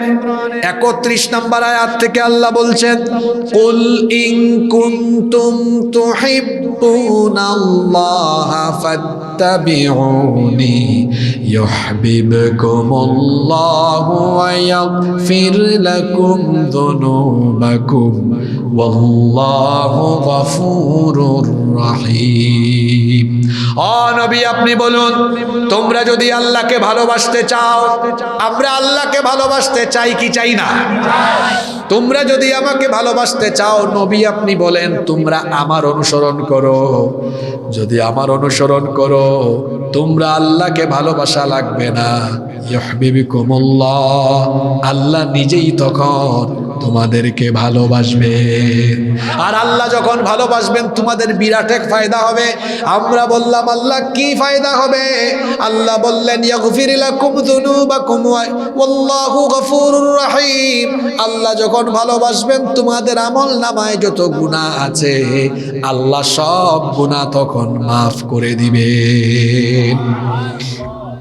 31 নম্বর আয়াত থেকে আল্লাহ বলছেন, কুল ইন কুনতুম তুহিব্বুনাল্লাহা ফাত্তাবিউনি ইউহিব্বুকুমুল্লাহু ওয়া ইয়াগফির লাকুম যুনুবাকুম ওয়াল্লাহু গফুরুর রহিম। ও নবী, আপনি বলুন, তোমরা যদি আল্লাহকে ভালোবাসতে চাও, আমরা আল্লাহকে ভালোবাসতে চাই কি চাই না? তোমরা যদি আমাকে ভালোবাসতে চাও, নবী আপনি বলেন তোমরা আমার অনুসরণ করো। যদি আমার অনুসরণ করো, তোমরা আল্লাহকে ভালোবাসা লাগবে না, ইউহিব্বুকুমুল্লাহ, আল্লাহ নিজেই তখন তোমাদেরকে ভালোবাসবেন। আর আল্লাহ যখন ভালোবাসবেন তোমাদের বিরাট এক ফায়দা হবে। আমরা বললাম আল্লাহ কি ফায়দা হবে? আল্লাহ বললেন ইয়াগফির লাকুম যুনুবাকুম ওয়াল্লাহু গফুরুর রহিম। আল্লাহ যখন ভালোবাসবেন তোমাদের আমল নামায় যত গুনাহ আছে আল্লাহ সব গুনাহ তখন মাফ করে দিবেন।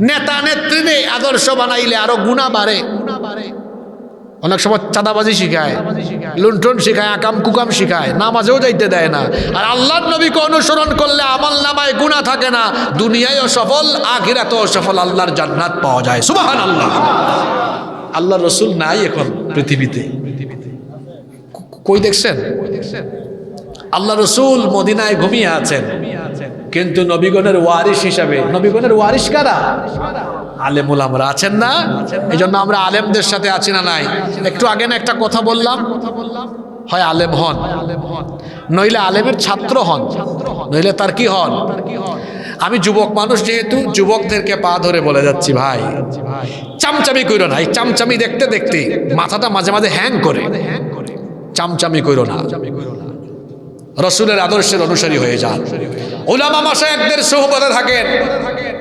নেতা নেত্রীদের আদর্শ বানাইলে আরো গুনাহ বাড়ে। অনেক সময় চাঁদাবাজি শিখায়, লুণ্ঠন শিখায়, আকাম কুকাম শিখায়, নামাজেও যাইতে দেয় না। আর আল্লাহর নবীকে অনুসরণ করলে আমল নামায় গুনাহ থাকে না, দুনিয়ায়ও সফল, আখিরাতেও সফল, আল্লাহর জান্নাত পাওয়া যায়। সুবহানাল্লাহ। আল্লাহর রাসূল নাই এখন পৃথিবীতে, কই দেখছেন? আল্লাহ রাসূল মদিনায় ঘুমিয়ে আছেন, কিন্তু নবীগণের ওয়ারিস হিসাবে, নবীগণের ওয়ারিস কারা? আলেম ওলামারা আছেন না? এই জন্য আমরা আলেমদের সাথে আছি না নাই? একটু আগে না একটা কথা বললাম, হয় আলেম হন, নইলে আলেমের ছাত্র হন, নইলে তার কি হন? আমি যুবক মানুষ যেহেতু যুবকদেরকে পা ধরে বলে যাচ্ছি, ভাই চামচামি কইরো না। এই চামচামি দেখতে দেখতে মাথাটা মাঝে মাঝে হ্যাং করে, চামচামি কইরো না, রসুলের আদর্শের অনুসারী হয়ে যান। উলামা মাশায়েখদের সোহবতে থাকেন।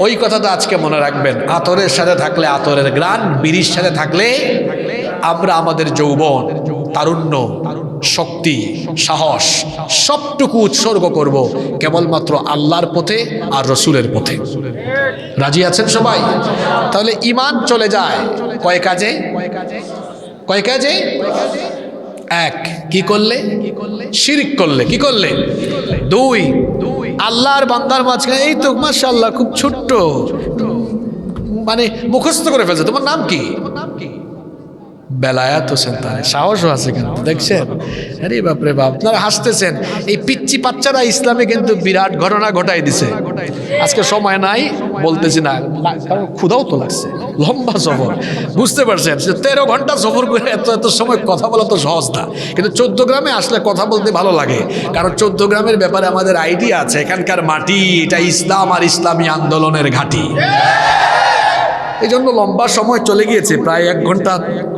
ওই কথাটা আজকে মনে রাখবেন, আতরের সাথে থাকলে আতরের গ্রাণ, বিড়ির সাথে থাকলে আমরা আমাদের যৌবন, তারুণ্য, শক্তি, সাহস সবটুকু উৎসর্গ করব কেবলমাত্র আল্লাহর পথে আর রসুলের পথে। রাজি আছেন সবাই? তাহলে ঈমান চলে যায় কয় কাজে? কয় কাজে? এক, কি করলে? শিরক করলে। কি করলে? দুই, আল্লাহর বান্দার মাঝখানে এই তো মাশাআল্লাহ খুব ছোট্ট, মানে মুখস্থ করে ফেলছে, তোমার নাম কি? বেলায়েত হোসেন। তার সাহসও আছে কিন্তু, দেখছেন? আরে বাপরে বাপ, আপনারা হাসতেছেন। এই পিচ্চি বাচ্চারা ইসলামে কিন্তু বিরাট ঘটনা ঘটাই দিছে। আজকে সময় নাই, বলতেছি না, কারণ ক্ষুধাও তো লাগছে, লম্বা সফর, বুঝতে পারছেন? 13 ঘন্টা সফর করে এত এত সময় কথা বলা তো সহজ না, কিন্তু 14 গ্রামে আসলে কথা বলতে ভালো লাগে, কারণ 14 গ্রামের ব্যাপারে আমাদের আইডিয়া আছে। এখানকার মাটি, এটা ইসলাম আর ইসলামী আন্দোলনের ঘাঁটি। এই জন্য লম্বা সময় চলে গিয়েছে, প্রায় 1 ঘন্টা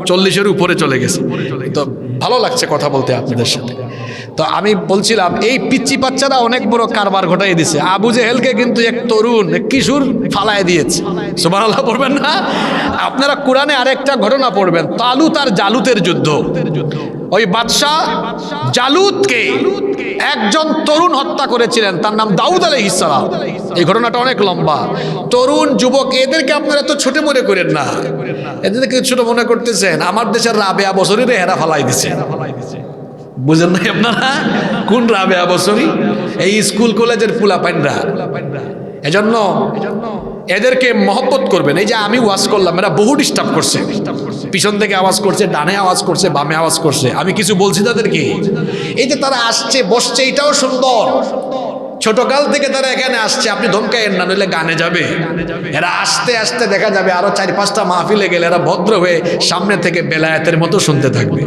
40-এর উপরে চলে গেছে। তো ভালো লাগছে কথা বলতে আপনাদের সাথে। তো আমি বলছিলাম, এই পিচ্চি বাচ্চারা অনেক বড় কারবার ঘটাই দিছে। আবু জেহেলকে কিন্তু এক তরুণ, এক কিশোর ফালায় দিয়েছে। সুবহানাল্লাহ পড়বেন না? আপনারা কোরআনে আরেকটা ঘটনা পড়বেন, তালুত আর জালুতের যুদ্ধ। ওই বাদশাহ জালুতকে একজন তরুণ হত্যা করেছিলেন, তার নাম দাউদ আলাইহিস সালাম। এই ঘটনাটা অনেক লম্বা। তরুণ যুবক, এদেরকে আপনারা এত ছোট মনে করেন না, এদেরকে ছোট মনে করতেছেন। আমার দেশের রাবেয়া বছরীরে হেরা ফালাই দিছে, বুঝেন নাই আপনারা? কোন রাবেয়া বছরী? এই স্কুল কলেজের পুলা পাইনরা। এজন্য এদেরকে মহব্বত করবেন। এই যে আমি ওয়াজ করলাম, এরা বহু ডিস্টার্ব করছে, পিছন থেকে আওয়াজ করছে, ডানে আওয়াজ করছে, বামে আওয়াজ করছে। আমি কিছু বলছি তাদেরকে, এই যে তারা আসছে বসছে, এটাও সুন্দর। ছোটকাল থেকে তারা এখানে আসছে, আপনি ধমকাইয়েন না, নইলে গানে যাবে। এরা আস্তে আস্তে দেখা যাবে আরো 4-5টা মাহফিলে গেলে এরা ভদ্র হয়ে সামনে থেকে বেলায়েতের মতো শুনতে থাকবে।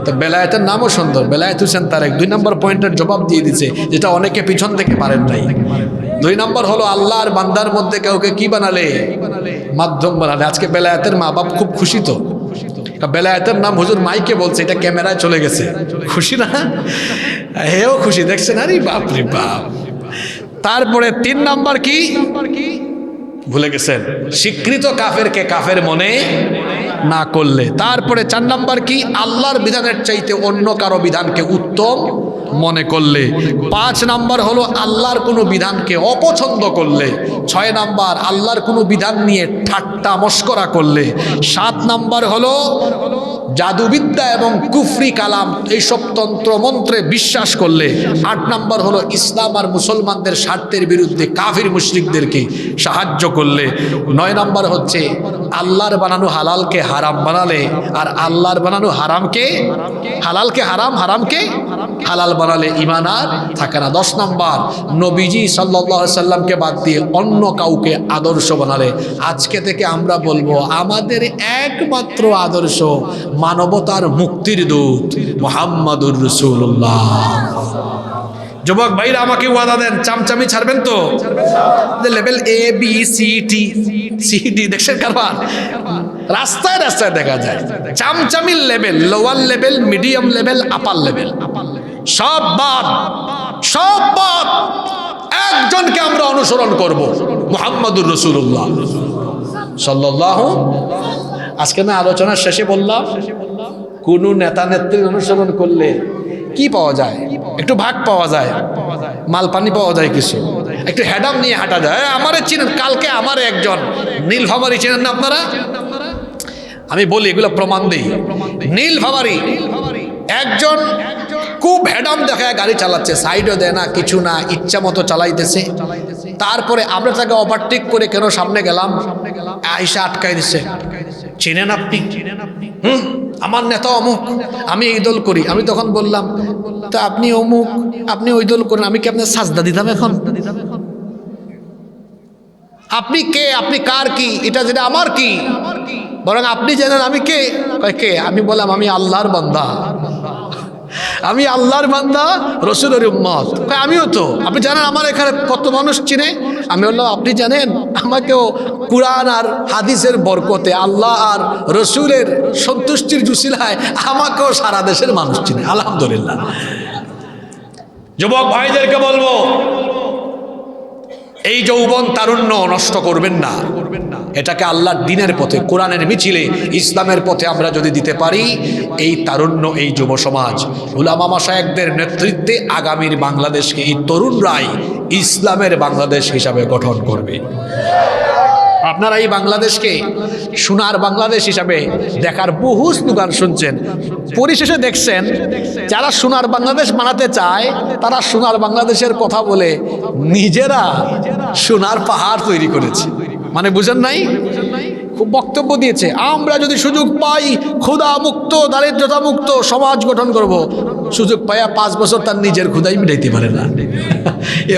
তো বেলায়েতের নামও সুন্দর, বেলায়েত হোসেন তারেক 2 নম্বর পয়েন্টের জবাব দিয়ে দিছে, যেটা অনেকে পিছন থেকে পারেন নাই। 2 নম্বর হলো আল্লাহর বান্দার মধ্যে কাউকে কি বানালে? মাধ্যম বানালে। আজকে বেলায়েতের মা বাপ খুব খুশি। তো বেলায়েতের নাম হুজুর মাইকে বলছে, এটা ক্যামেরায় চলে গেছে, খুশি না? হেও খুশি, দেখছেন? আরে বাপ রে বাপ। তারপরে 3 নাম্বার কি ভুলে গেছেন? স্বীকৃত কাফেরকে কাফের মনে না করলে। তারপরে 4 নাম্বার কি? আল্লাহর বিধানের চাইতে অন্য কারো বিধানকে উত্তম মনে করলে। 5 নাম্বার হলো আল্লাহর কোনো বিধানকে অপছন্দ করলে। 6 নাম্বার আল্লাহর কোনো বিধান নিয়ে ঠাট্টা মস্করা করলে। 7 নাম্বার হলো জাদুবিদ্যা এবং কুফরি কালাম এইসব তন্ত্র মন্ত্রে বিশ্বাস করলে। 8 নাম্বার হলো ইসলাম আর মুসলমানদের স্বার্থের বিরুদ্ধে কাফির মুশরিকদেরকে সাহায্য করলে। 9 নাম্বার হচ্ছে আল্লাহর বানানো হালালকে হারাম বানালে, আর আল্লাহর বানানো হারামকে হালালকে হারাম, হারামকে হালাল বানালে ঈমান আর থাকে না। 10 নাম্বার নবীজি সাল্লাল্লাহু আলাইহি সাল্লামকে বাদ দিয়ে অন্য কাউকে আদর্শ বানালে। আজকে থেকে আমরা বলবো আমাদের একমাত্র আদর্শ মানবতার মুক্তির দূত মুহাম্মাদুর রাসূলুল্লাহ। যুবক ভাইরা আমাকে ওয়াদা দেন, চামচামি ছাড়বেন তো? Level A B C D দেখছেন কারবার রাস্তায় রাস্তায় দেখা যায়। চামচামির level, lower level, medium level, upper level সব বাদ, সব বাদ। একজনকে আমরা অনুসরণ করব, মুহাম্মাদুর রাসূলুল্লাহ সাল্লাল্লাহু। আজকে না আলোচনার শেষে বললাম, কোন নেতা নেত্রীর অনুসরণ করলে কি পাওয়া যায়? একটু ভাগ পাওয়া যায়, মাল পানি পাওয়া যায়, কিছু একটু হেডাম নিয়ে হাঁটা যায়। আমারে চিনেন, কালকে আমার একজন নীলফামারী চিনেন না আপনারা? আমি বলি, এগুলো প্রমাণ দিই। নীলফামারী একজন খুব হেডাম দেখায় গাড়ি চালাচ্ছে, সাইডও দেয় না, কিছু না, ইচ্ছা মতো চালাইতেছে। তারপরে আমরা তাকে ওভারটেক করে কেন সামনে গেলাম, আইসা আটকাই দিচ্ছে। চিনেন আপনি? আমার নেতা অমুক, আমি এই দল করি। আমি তখন বললাম, তা আপনি অমুক, আপনি ওই দল করেন, আমি কি আপনার সাজদা দিতাম এখন? আপনি কে? আপনি কার কি? এটা যেটা আমার কি? বরং আপনি জানেন আমি কে? কে? আমি বললাম আমি আল্লাহর বান্দা, আমি আল্লাহর বান্দা, রসুলের উম্মত। আমিও তো, আপনি জানেন আমার এখানে কত মানুষ চিনে? আমি বললাম আপনি জানেন আমাকেও কুরআন আর হাদিসের বরকতে, আল্লাহ আর রসুলের সন্তুষ্টির জুসিলায় আমাকেও সারা দেশের মানুষ চিনে, আলহামদুলিল্লাহ। যুবক ভাইদেরকে বলবো, এই যৌবন তারুণ্য নষ্ট করবেন না। এটাকে আল্লাহর দ্বীনের পথে, কোরআনের মিছিলে, ইসলামের পথে আমরা যদি দিতে পারি, এই তারুণ্য, এই যুব সমাজ উলামা মাশায়েখদের নেতৃত্বে আগামীর বাংলাদেশকে এই তরুণরাই ইসলামের বাংলাদেশ হিসাবে গঠন করবে। আপনারা এই বাংলাদেশকে সোনার বাংলাদেশ হিসাবে দেখার বহু স্লোগান শুনছেন, পরিশেষে দেখছেন যারা সোনার বাংলাদেশ বানাতে চায় তারা সোনার বাংলাদেশের কথা বলে নিজেরা সোনার পাহাড় তৈরি করেছে। মানে বুঝেন নাই? খুব বক্তব্য দিয়েছে, আমরা যদি সুযোগ পাই ক্ষুধা মুক্ত, দারিদ্রতা মুক্ত সমাজ গঠন করব। সুযোগ পাইয়া 5 বছর তার নিজের ক্ষুধাই মিটাইতে পারে না,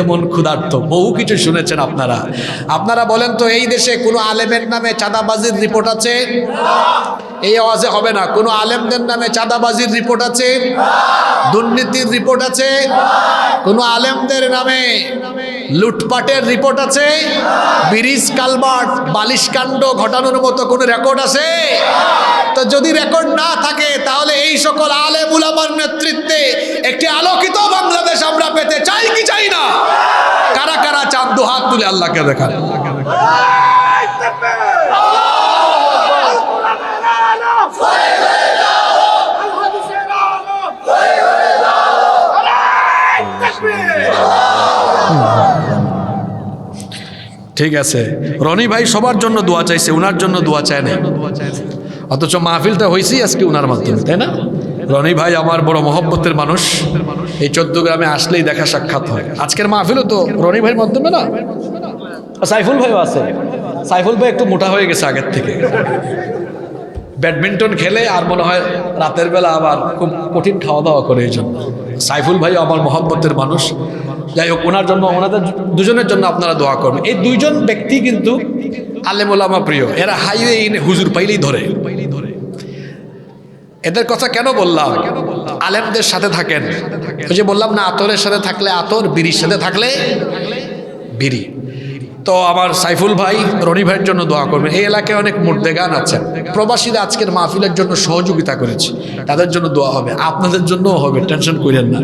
এমন ক্ষুধার্ত। বহু কিছু শুনেছেন আপনারা। আপনারা বলেন তো, এই দেশে কোনো আলেমের নামে চাঁদাবাজির রিপোর্ট আছে? এই আওয়াজে হবে না। কোনো আলেমদের নামে চাঁদাবাজির রিপোর্ট আছে? দুর্নীতির রিপোর্ট আছে? কোনো আলেমদের নামে লুটপাটের রিপোর্ট আছে? ব্রিজ কালভার্ট বালিশকাণ্ড ঘটানোর মতো কোনো রেকর্ড আছে? তো যদি রেকর্ড না থাকে তাহলে এই সকল আলেম উলামার নেতৃত্বে একটি আলোকিত বাংলাদেশ আমরা পেতে চাই কি চাই না? কারা কারা চাঁদ দুহাত তুলে আল্লাহকে দেখান। ঠিক আছে, রনি ভাই সবার জন্য দোয়া চাইছে, উনার জন্য দোয়া চায় না, অথচ মাহফিলটা হয়েছেই আজকে উনার মাধ্যমে, তাই না? রনি ভাই আমার বড় মহব্বতের মানুষ, এই 14 গ্রামে আসলেই দেখা সাক্ষাৎ হয়। আজকের মাহফিলও তো রনি ভাইয়ের মাধ্যমে না? সাইফুল ভাইও আছে। সাইফুল ভাই একটু মোটা হয়ে গেছে আগের থেকে, ব্যাডমিন্টন খেলে আর মনে হয় রাতের বেলা আবার খুব কঠিন খাওয়া দাওয়া করে। এই জন্য সাইফুল ভাইও আমার মহব্বতের মানুষ। যাই হোক, ওনার জন্য, ওনাদের দুজনের জন্য আপনারা দোয়া করবেন। এই দুইজন ব্যক্তি কিন্তু আলেম ওলামা প্রিয়, এরা হাইওয়ে হুজুর পাইলেই ধরে। এদের কথা কেন বললাম? আলেমদের সাথে থাকেন। ওই যে বললাম না, আতরের সাথে থাকলে আতর, বিড়ির সাথে থাকলে বিড়ি। তো আমার সাইফুল ভাই, রনি ভাইয়ের জন্য দোয়া করবেন। এই এলাকায় অনেক মুর্দেগান আছেন, প্রবাসীরা আজকের মাহফিলের জন্য সহযোগিতা করেছে, তাদের জন্য দোয়া হবে, আপনাদের জন্যও হবে, টেনশন করেন না।